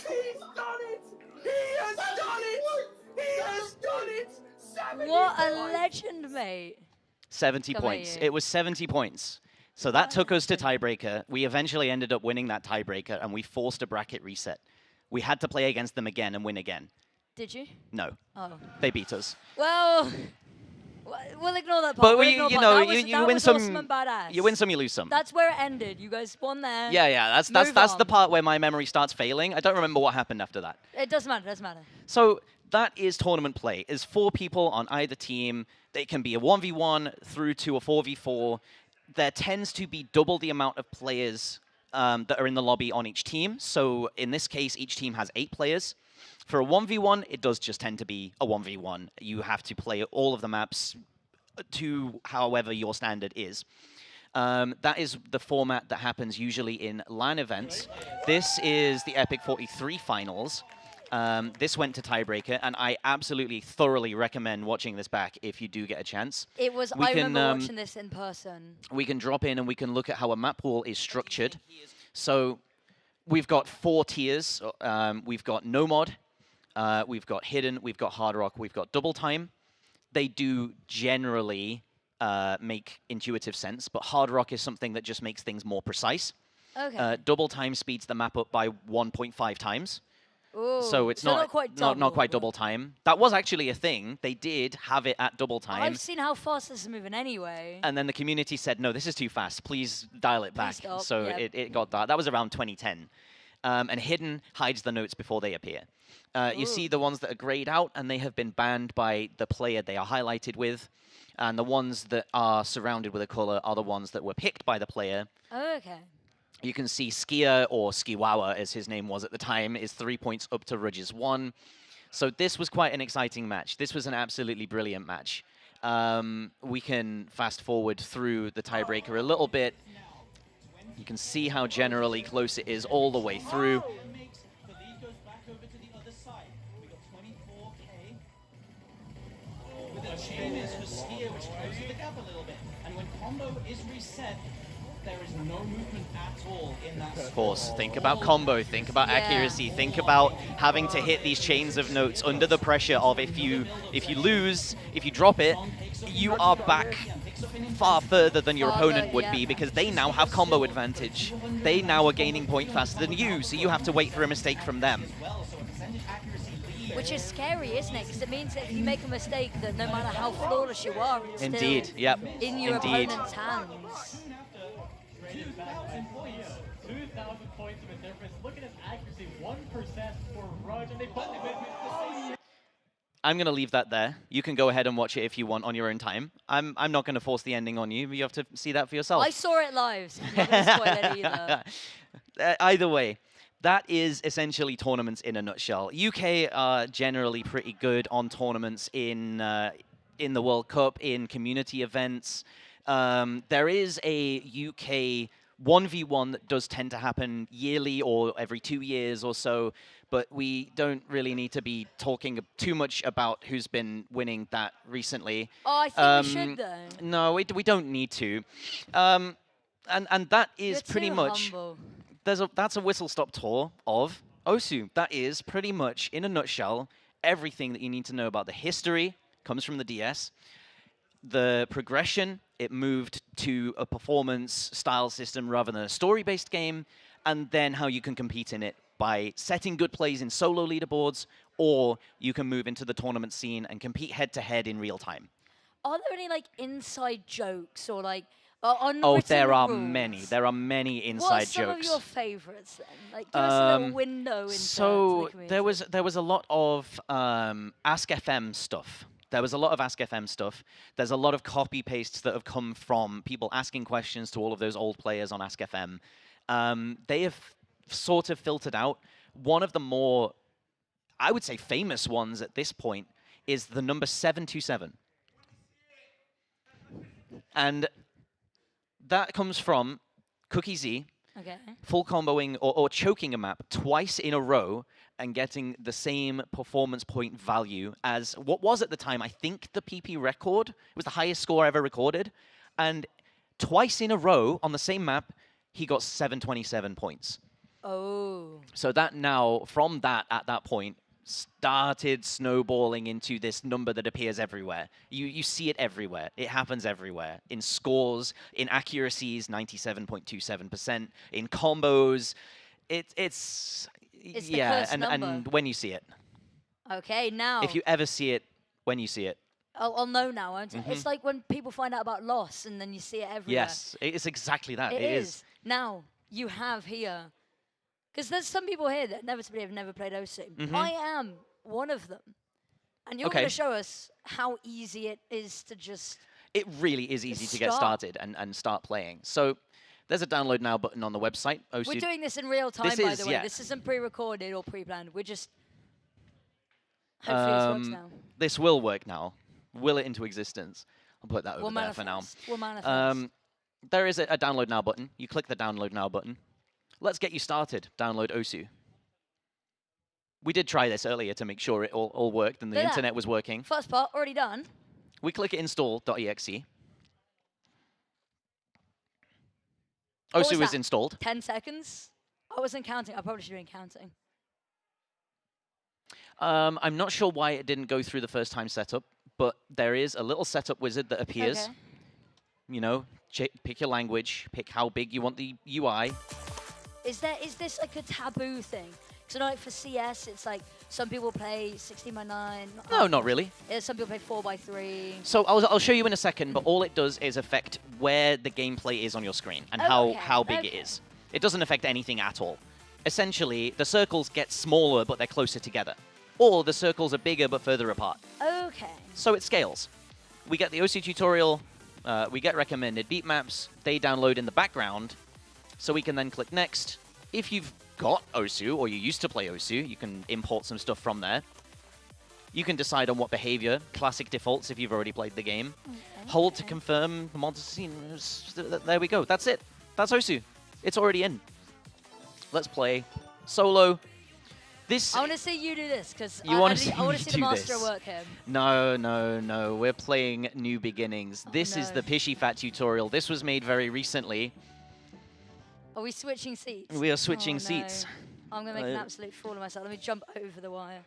He's done it. He has done it. He has done it. 70 what a points. legend, mate. 70 Come points. at you. It was 70 points. So that took us to tiebreaker. We eventually ended up winning that tiebreaker, and we forced a bracket reset. We had to play against them again and win again. Did you? No. Oh. They beat us. Well, we'll ignore that part. But you win some, awesome and badass. you win some, you lose some. That's where it ended. You guys won there. Yeah, that's the part where my memory starts failing. I don't remember what happened after that. It doesn't matter. Doesn't matter. So that is tournament play. Is 4 people on either team. They can be a 1v1 through to a 4v4. There tends to be double the amount of players that are in the lobby on each team. So in this case, each team has 8 players. For a 1v1, it does just tend to be a 1v1. You have to play all of the maps to however your standard is. That is the format that happens usually in LAN events. This is the EPIC48 finals. This went to tiebreaker, and I absolutely thoroughly recommend watching this back if you do get a chance. It was. I remember watching this in person. We can drop in and we can look at how a map pool is structured. So we've got 4 tiers. We've got no mod, we've got hidden, we've got hard rock, we've got double time. They do generally make intuitive sense, but hard rock is something that just makes things more precise. Okay. Double time speeds the map up by 1.5 times. Ooh, So it's not quite double, not quite double time. That was actually a thing. They did have it at double time. I've seen how fast this is moving anyway. And then the community said, no, this is too fast. Please dial it back. stop. So Yep. it got that. That was around 2010. And hidden hides the notes before they appear. You see the ones that are grayed out, and they have been banned by the player they are highlighted with. And the ones that are surrounded with a color are the ones that were picked by the player. Okay. You can see Skier, or Skiwawa as his name was at the time, is 3 points up to Rudge's 1. So this was quite an exciting match. This was an absolutely brilliant match. We can fast forward through the tiebreaker a little bit. You can see how generally close it is all the way through. The lead goes back over to the other side. We got 24K. With a changes for Skier, which closes the gap a little bit. And when combo is reset, there is no movement at all in that. Of course, think about combo, think about accuracy, think about having to hit these chains of notes under the pressure of if you lose, if you drop it, you are back far further than your opponent would be, because they now have combo advantage. They now are gaining point faster than you, so you have to wait for a mistake from them. Which is scary, isn't it? Because it means that if you make a mistake, that no matter how flawless you are, it's Indeed, still yep. in your Indeed. opponent's hands. 2,000 points. 2,000 points of a difference. Look at his accuracy, 1% for Rudge, and they put him in. I'm going to leave that there. You can go ahead and watch it if you want on your own time. I'm not going to force the ending on you. You have to see that for yourself. I saw it live, so I'm not going to spoil it either. Either way, that is essentially tournaments in a nutshell. UK are generally pretty good on tournaments in the World Cup, in community events. There is a UK 1v1 that does tend to happen yearly or every 2 years or so, but we don't really need to be talking too much about who's been winning that recently. Oh, I think we should, though. No, we don't need to. And that is You're pretty too much... humble. That's a whistle-stop tour of Osu. That is pretty much, in a nutshell, everything that you need to know about the history. Comes from the DS. The progression, it moved to a performance style system rather than a story-based game, and then how you can compete in it by setting good plays in solo leaderboards, or you can move into the tournament scene and compete head-to-head in real time. Are there any, like, inside jokes or, like, Oh, there are rules? many. There are many inside What's some jokes. of your favorites then? Like, give us a little window into So the community. there was a lot of Ask FM stuff. There was a lot of Ask FM stuff. There's a lot of copy pastes that have come from people asking questions to all of those old players on Ask FM. They have sort of filtered out. One of the more, I would say, famous ones at this point is the number 727. And that comes from Cookie Z, Okay. full comboing or choking a map twice in a row and getting the same performance point value as what was at the time, I think, the PP record. It was the highest score ever recorded. And twice in a row on the same map, he got 727 points. Oh. So that now, from that, at that point, started snowballing into this number that appears everywhere. You see it everywhere. It happens everywhere. In scores, in accuracies, 97.27%. In combos, it's yeah, the cursed and number. when you see it. Okay, now. If you ever see it, when you see it. I'll know now, won't I? It's like when people find out about loss and then you see it everywhere. Yes, it's exactly that. It is. Now, you have here. Because there's some people here that inevitably have never played OSU. I am one of them. And you're going to show us how easy it is to just... It really is easy to get started and start playing. So There's a download now button on the website. We're doing this in real time, by the way. yeah. This isn't pre-recorded or pre-planned. We're just... Hopefully this works now. This will work now. Will it into existence. I'll put that over We'll there for now. manifest. We'll manifest. There is a download now button. You click the download now button. Let's get you started. Download Osu. We did try this earlier to make sure it all worked and the internet was working. First part, already done. We click install.exe. Osu is installed. 10 seconds? I wasn't counting. I probably should have been counting. I'm not sure why it didn't go through the first time setup, but there is a little setup wizard that appears. Okay. You know, pick your language, pick how big you want the UI. Is this like a taboo thing? So like for CS, it's like some people play 16:9. No, not really. Some people play 4:3. So I'll show you in a second, but all it does is affect where the gameplay is on your screen and how big it is. It doesn't affect anything at all. Essentially, the circles get smaller, but they're closer together. Or the circles are bigger, but further apart. Okay. So it scales. We get the OC tutorial, we get recommended beat maps, they download in the background, so we can then click next. If you've got OSU, or you used to play OSU, you can import some stuff from there. You can decide on what behavior, classic defaults if you've already played the game. Okay. Hold to confirm the mod scene. There we go. That's it. That's OSU. It's already in. Let's play solo. I want to see you do this, because I want to see the master work here. No. We're playing New Beginnings. This is the Pishy Fat tutorial. This was made very recently. Are we switching seats? We are switching seats. I'm going to make an absolute fool of myself. Let me jump over the wire.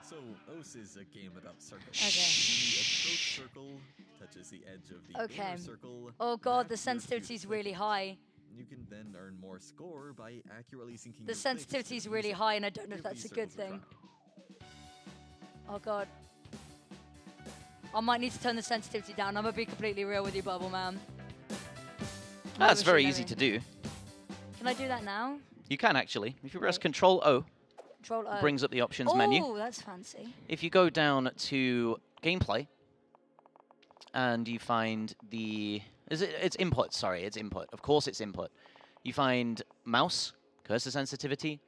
So, OS is a game about circles. Okay. The approach circle touches the edge of the inner circle. Oh god, the sensitivity is really high. You can then earn more score by accurately syncing the sensitivity is really high, and I don't know if that's a good thing. Oh god. I might need to turn the sensitivity down. I'm going to be completely real with you, Bubble Man. That's very easy to do. Can I do that now? You can actually. If you press Control-O, Control-O brings up the options menu. Oh, that's fancy. If you go down to gameplay, and you find the... It's input, sorry, it's input. Of course it's input. You find mouse, cursor sensitivity.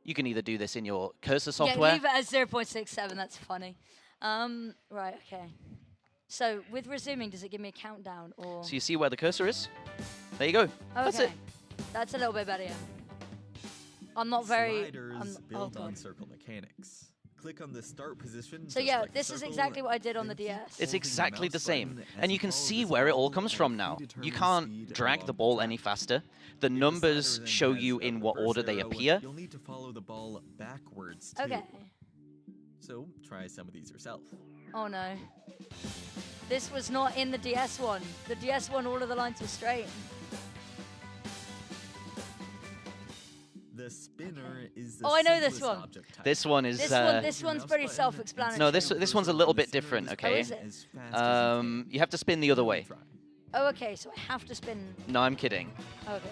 You can either do this in your cursor software. Yeah, leave it as 0.67, that's funny. Right, okay. So, with resuming, does it give me a countdown, or...? So you see where the cursor is? There you go. Okay. That's it. That's a little bit better, yeah. I'm not very... Sliders build on circle mechanics. Click on the start position. So yeah, this is exactly what I did on the DS. It's exactly the same. And you can see where it all comes from now. You can't drag the ball any faster. The numbers show you in what order they appear. You'll need to follow the ball backwards too. Okay. So try some of these yourself. Oh no. This was not in the DS one. The DS one, all of the lines were straight. The spinner is the I know this one. This one is... This one's pretty self-explanatory. No, this one's a little bit different, okay? Oh, is it? You have to spin the other way. Oh, okay, so I have to spin... No, I'm kidding. Okay.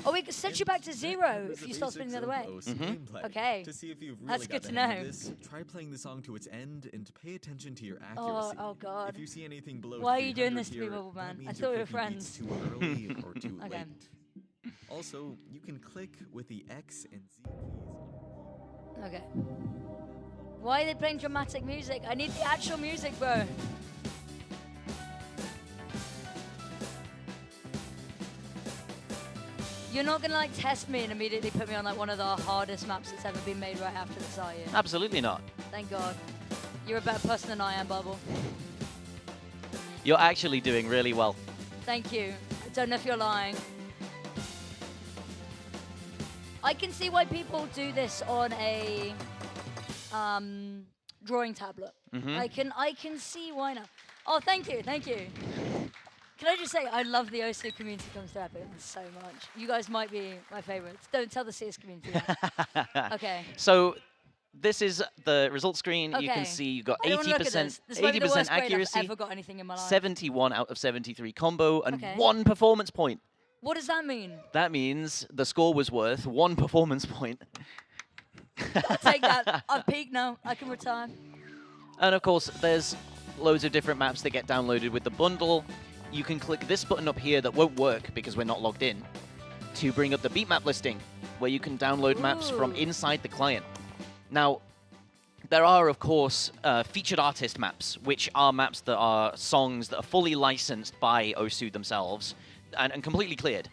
Oh, we can set you back to 0 if you start spinning the other way. Okay. To see if you've really That's got good to the hang of know. this, try playing the song to its end and pay attention to your accuracy. Oh god. If you see anything below Why are you doing 300 this to me, here, Bubble that Man? I means thought we your were cookie beats friends. Too early or too Okay. late. Also, you can click with the X and Z keys. Okay. Why are they playing dramatic music? I need the actual music, bro. You're not gonna like test me and immediately put me on like one of the hardest maps that's ever been made right after this, are you? Absolutely not. Thank God. You're a better person than I am, Bubble. You're actually doing really well. Thank you. I don't know if you're lying. I can see why people do this on a drawing tablet. I can see why now. Oh, thank you. Can I just say, I love the OSU community comes to Epic so much. You guys might be my favorites. Don't tell the CS community that. Okay. So this is the result screen. Okay. You can see you've got I don't wanna look at 80%, this might be the worst grade accuracy, I've ever got anything in my life. 71 out of 73 combo, and Okay. 1 performance point. What does that mean? That means the score was worth 1 performance point. I'll take that. I've peaked now. I can retire. And of course, there's loads of different maps that get downloaded with the bundle. you can click this button up here that won't work because we're not logged in to bring up the beat map listing, where you can download maps from inside the client. Now, there are, of course, featured artist maps, which are maps that are songs that are fully licensed by Osu themselves and completely cleared.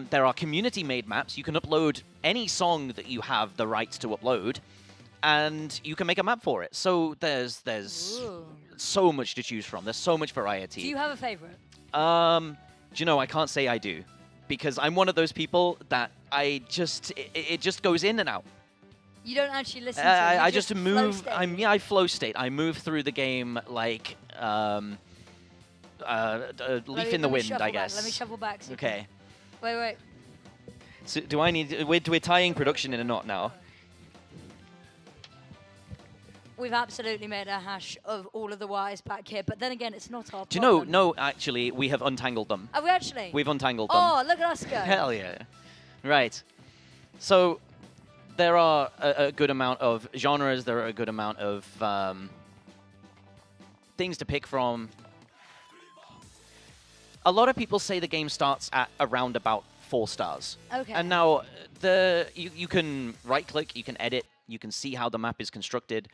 There are community-made maps. You can upload any song that you have the rights to upload, and you can make a map for it. So there's so much to choose from. There's so much variety. Do you have a favorite? Do you know, I can't say I do, because I'm one of those people that it just goes in and out. You don't actually listen to it. I just move. Flow I flow state. I move through the game like leaf in the wind, I guess. Let me shuffle back. So Okay. Wait. So do I need? We're tying production in a knot now. We've absolutely made a hash of all of the wires back here, but then again, it's not our problem. Do you know? No, actually, we have untangled them. Have we actually? We've untangled them. Oh, look at us go. Hell yeah. Right. So there are a good amount of genres. There are a good amount of things to pick from. A lot of people say the game starts at around about 4 stars. Okay. And now you can right-click, you can edit, you can see how the map is constructed.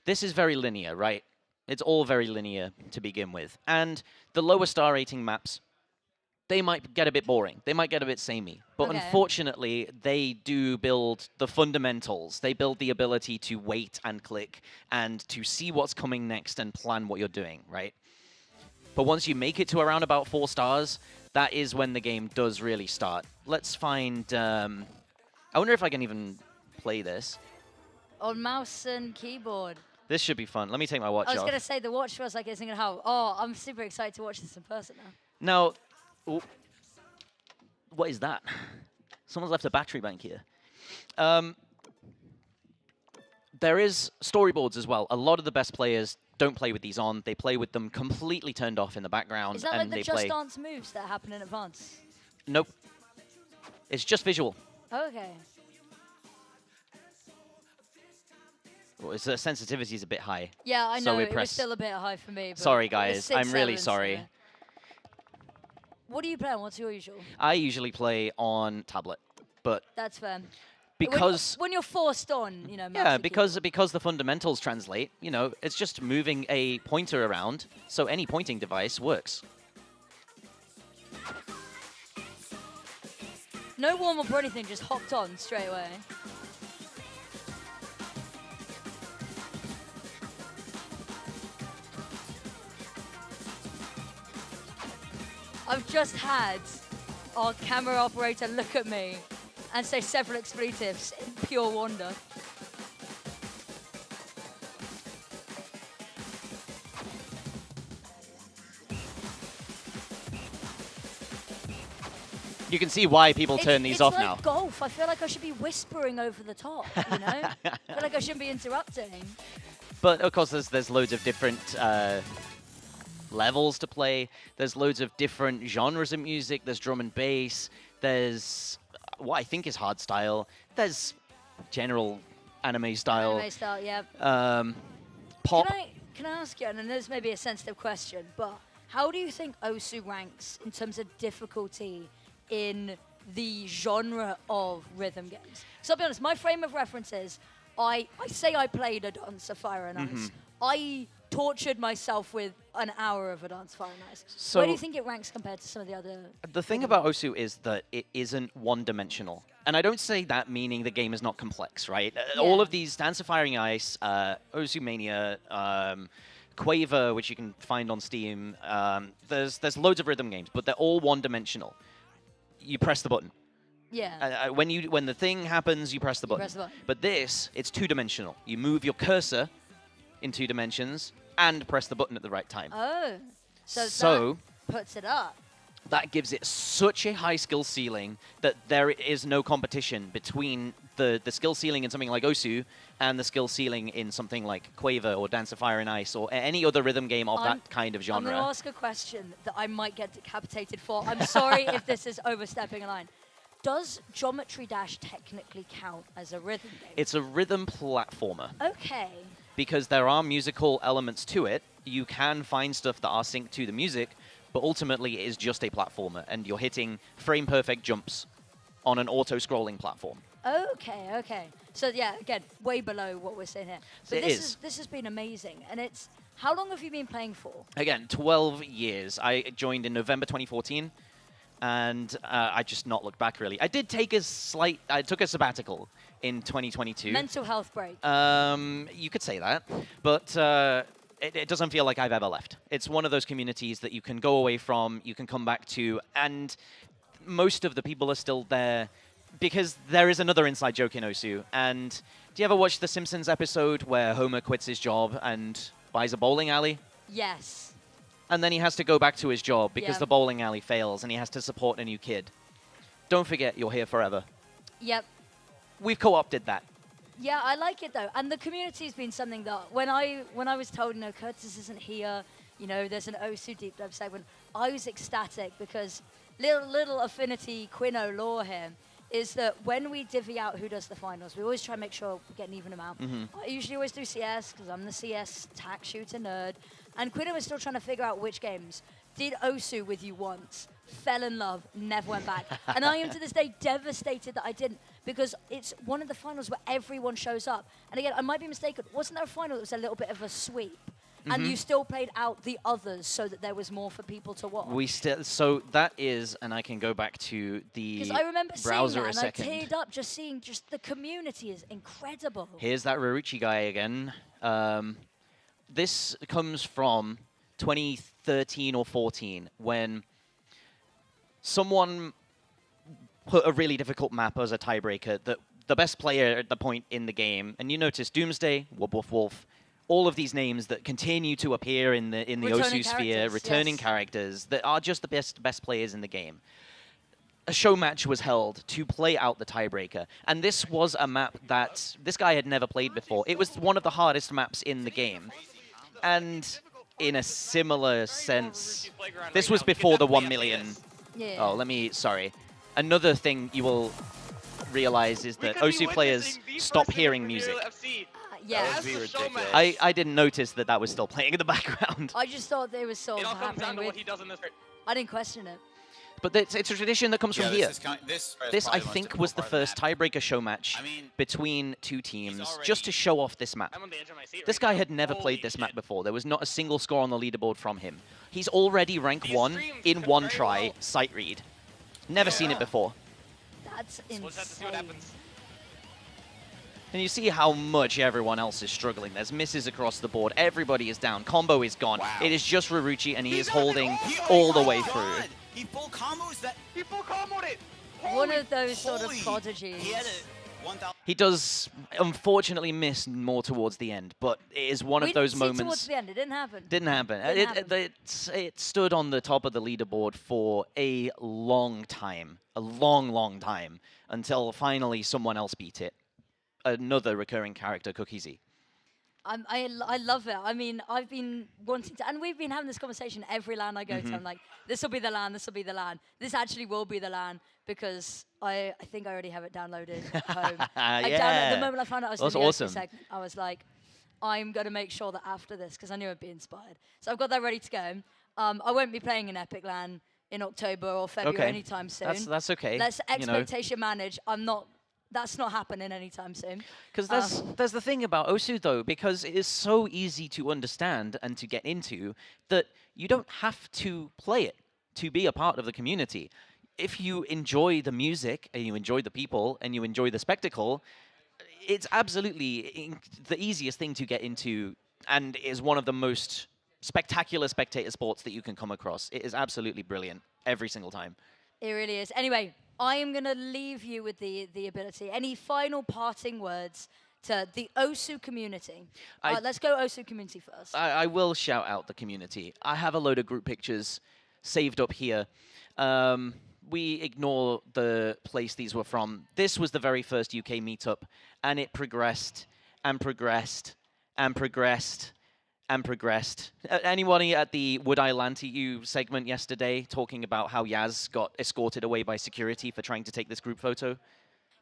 This is very linear, right? It's all very linear to begin with. And the lower star rating maps, they might get a bit boring. They might get a bit samey. But Okay. unfortunately, they do build the fundamentals. They build the ability to wait and click and to see what's coming next and plan what you're doing, right? But once you make it to around about 4 stars, that is when the game does really start. Let's find... I wonder if I can even play this. On mouse and keyboard. This should be fun. Let me take my watch I was off. going to say, the watch feels like it's going to help. Oh, I'm super excited to watch this in person now. Now, what is that? Someone's left a battery bank here. There is storyboards as well. A lot of the best players don't play with these on. They play with them completely turned off in the background. Is that and like the they Just play. Dance moves that happen in advance? Nope. It's just visual. Okay. Well, the sensitivity is a bit high. Yeah, I So know. we It was press- still a bit high for me. But Sorry, it was guys. 6 I'm really sevens, sorry. so- What do you play on? What's your usual? I usually play on tablet, but That's fair. because When you're forced on, you know, mouse yeah, and because the fundamentals translate, you know, it's just moving a pointer around, so any pointing device works. keyboard. No warm up or anything, just hopped on straight away. I've just had our camera operator look at me and say several expletives in pure wonder. You can see why people turn these off it's now. like golf. I feel like I should be whispering over the top, you know? I feel like I shouldn't be interrupting. But of course, there's loads of different levels to play. There's loads of different genres of music. There's drum and bass. There's what I think is hard style. There's general anime style. Anime style, yeah. Pop. Can I ask you, and this may be a sensitive question, but how do you think Osu ranks in terms of difficulty in the genre of rhythm games? So I'll be honest, my frame of reference is, I say I played a Dance of Fire and Ice. I tortured myself with an hour of a Dance of Fire and Ice. So Where do you think it ranks compared to some of the other? the thing about Osu is that it isn't one-dimensional. And I don't say that meaning the game is not complex, right? All of these Dance of Fire and Ice, Osu Mania, Quaver, which you can find on Steam, there's loads of rhythm games, but they're all one-dimensional. You press the button. Yeah. When the thing happens, you press the button. press the button. But this, it's 2-dimensional. You move your cursor in 2 dimensions and press the button at the right time. Oh. So So that puts it up. that gives it such a high skill ceiling that there is no competition between the skill ceiling in something like Osu and the skill ceiling in something like Quaver or Dance of Fire and Ice or any other rhythm game of that kind of I'm genre. going to ask a question that I might get decapitated for. I'm sorry if this is overstepping a line. Does Geometry Dash technically count as a rhythm game? It's a rhythm platformer Okay. because there are musical elements to it. You can find stuff that are synced to the music, but ultimately it is just a platformer, and you're hitting frame-perfect jumps on an auto-scrolling platform. Okay, okay. So yeah, again, way below what we're saying here. But this has been amazing, and it's. How long have you been playing for? Again, 12 years. I joined in November 2014, and I just not looked back, really. I did take I took a sabbatical in 2022. Mental health break. You could say that, but it doesn't feel like I've ever left. It's one of those communities that you can go away from, you can come back to, and most of the people are still there because there is another inside joke in Osu. And do you ever watch the Simpsons episode where Homer quits his job and buys a bowling alley? Yes. And then he has to go back to his job because Yeah. the bowling alley fails and he has to support a new kid. Don't forget, you're here forever. Yep. We've co-opted that. Yeah, I like it though, and the community's been something that when I was told, Curtis isn't here, there's an Osu deep dive segment, I was ecstatic because little affinity Quino lore here is that when we divvy out who does the finals, we always try and make sure we get an even amount. I usually always do CS because I'm the CS tack shooter nerd, and Quino was still trying to figure out which games. Did Osu with you once, fell in love, never went back. And I am to this day devastated that I didn't, because it's one of the finals where everyone shows up. And again, I might be mistaken, wasn't there a final that was a little bit of a sweep? And you still played out the others so that there was more for people to watch? So that is, and I can go back to the Because I remember seeing browser that a and second. I teared up just seeing the community is incredible. Here's that Raruchi guy again. This comes from 2013 or 14 when someone put a really difficult map as a tiebreaker that the best player at the point in the game, and you notice Doomsday, Wolf, all of these names that continue to appear in the Returning Osu sphere, characters, returning yes. characters that are just the best players in the game. A show match was held to play out the tiebreaker, and this was a map that this guy had never played before. It was one of the hardest maps in the game, and in a similar sense, this was before the 1 million. Yeah. Oh, sorry. Another thing you will realize is that Osu players stop hearing music. Yeah. That's the show match. I didn't notice that that was still playing in the background. I just thought they was sort It of all comes down happening to what with. he does in this. I didn't question it. But it's a tradition that comes from here. This I think, was the first tiebreaker show match between two teams, just to show off this map. I'm on the edge of my seat This right guy now. had never Holy played this map shit. before. There was not a single score on the leaderboard from him. He's already rank These 1 streams in could one very try, well- sight read. Never seen it before. That's We'll just have to see what insane. happens. And you see how much everyone else is struggling. There's misses across the board. Everybody is down. Combo is gone. Wow. It is just Raruchi, and he is He's on it. holding Oh all the my way God. through. He full combos that. He full comboed it. One of those sort of Holy- prodigies. He had a 1,000. He does, unfortunately, miss more towards the end, but it is one We of those didn't see moments. towards the end. It didn't happen. Didn't happen. Didn't happen. It stood on the top of the leaderboard for a long time, long time, until finally someone else beat it. Another recurring character, Cookiesy. I love it. I mean, I've been wanting to, and we've been having this conversation every LAN I go to. I'm like, this will be the LAN, this will be the LAN. This actually will be the LAN because I think I already have it downloaded at home. The moment I found out I was That's doing the awesome. Osu segment, I was like, I'm going to make sure that after this, because I knew I'd be inspired. So I've got that ready to go. I won't be playing in Epic LAN in October or February Okay. anytime soon. That's okay. Let's you know. expectation manage. That's not happening anytime soon. Because there's the thing about Osu, though, because it is so easy to understand and to get into that you don't have to play it to be a part of the community. If you enjoy the music and you enjoy the people and you enjoy the spectacle, it's absolutely the easiest thing to get into and is one of the most spectacular spectator sports that you can come across. It is absolutely brilliant every single time. It really is. Anyway, I am going to leave you with the ability. Any final parting words to the Osu community? Let's go Osu community first. I will shout out the community. I have a load of group pictures saved up here. We ignore the place these were from. This was the very first UK meetup, and it progressed and progressed and progressed and progressed. Anybody at the Would I Land to You segment yesterday talking about how Yaz got escorted away by security for trying to take this group photo?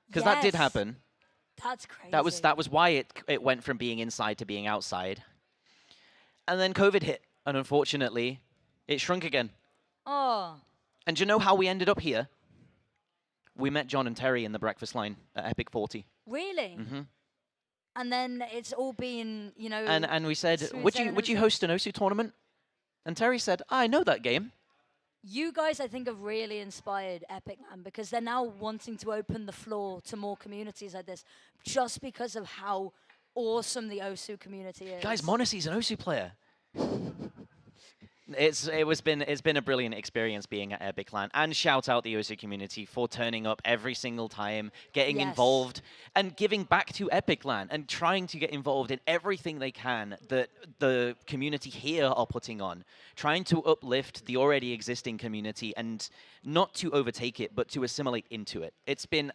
Because that did Yes. happen. That's crazy. That was why it went from being inside to being outside. And then COVID hit, and unfortunately, it shrunk again. Oh, And do you know how we ended up here? We met John and Terry in the breakfast line at EPIC48. really? Mm-hmm. And then it's all been, you know. And we said, smooth would sailing you ever host an OSU tournament? And Terry said, I know that game. You guys, I think, have really inspired Epic Man because they're now wanting to open the floor to more communities like this just because of how awesome the OSU community is. Guys, Monacy's an OSU player. It's been a brilliant experience being at Epic Land, and shout out the OSU community for turning up every single time, getting Yes. involved, and giving back to Epic Land, and trying to get involved in everything they can that the community here are putting on, trying to uplift the already existing community and not to overtake it, but to assimilate into it. It's been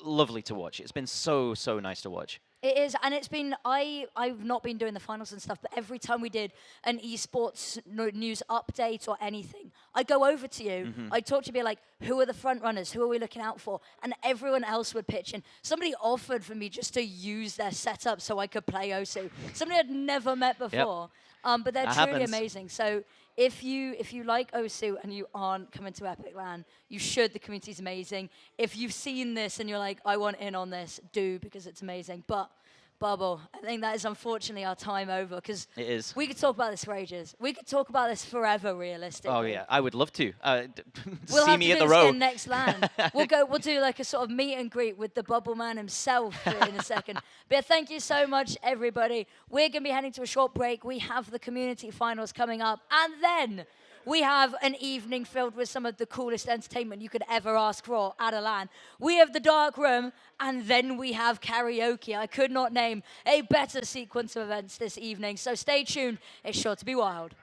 lovely to watch. It's been so nice to watch. It is, and it's been, I've not been doing the finals and stuff, but every time we did an esports news update or anything, I'd go over to you, I'd talk to you, be like, who are the front runners? Who are we looking out for? And everyone else would pitch in. Somebody offered for me just to use their setup so I could play OSU. Somebody I'd never met before, but they're That truly happens. amazing. So if you like OSU and you aren't coming to Epic Land, you should. The community's amazing. If you've seen this and you're like, I want in on this, do, because it's amazing. But Bubble, I think that is unfortunately our time over because It is. we could talk about this for ages. We could talk about this forever, realistically. Oh yeah, I would love to. We'll See have me to at do the this row. in next land. We'll do like a sort of meet and greet with the Bubble Man himself in a second. But yeah, thank you so much, everybody. We're going to be heading to a short break. We have the community finals coming up, and then we have an evening filled with some of the coolest entertainment you could ever ask for at a LAN. We have the dark room, and then we have karaoke. I could not name a better sequence of events this evening, so stay tuned. It's sure to be wild.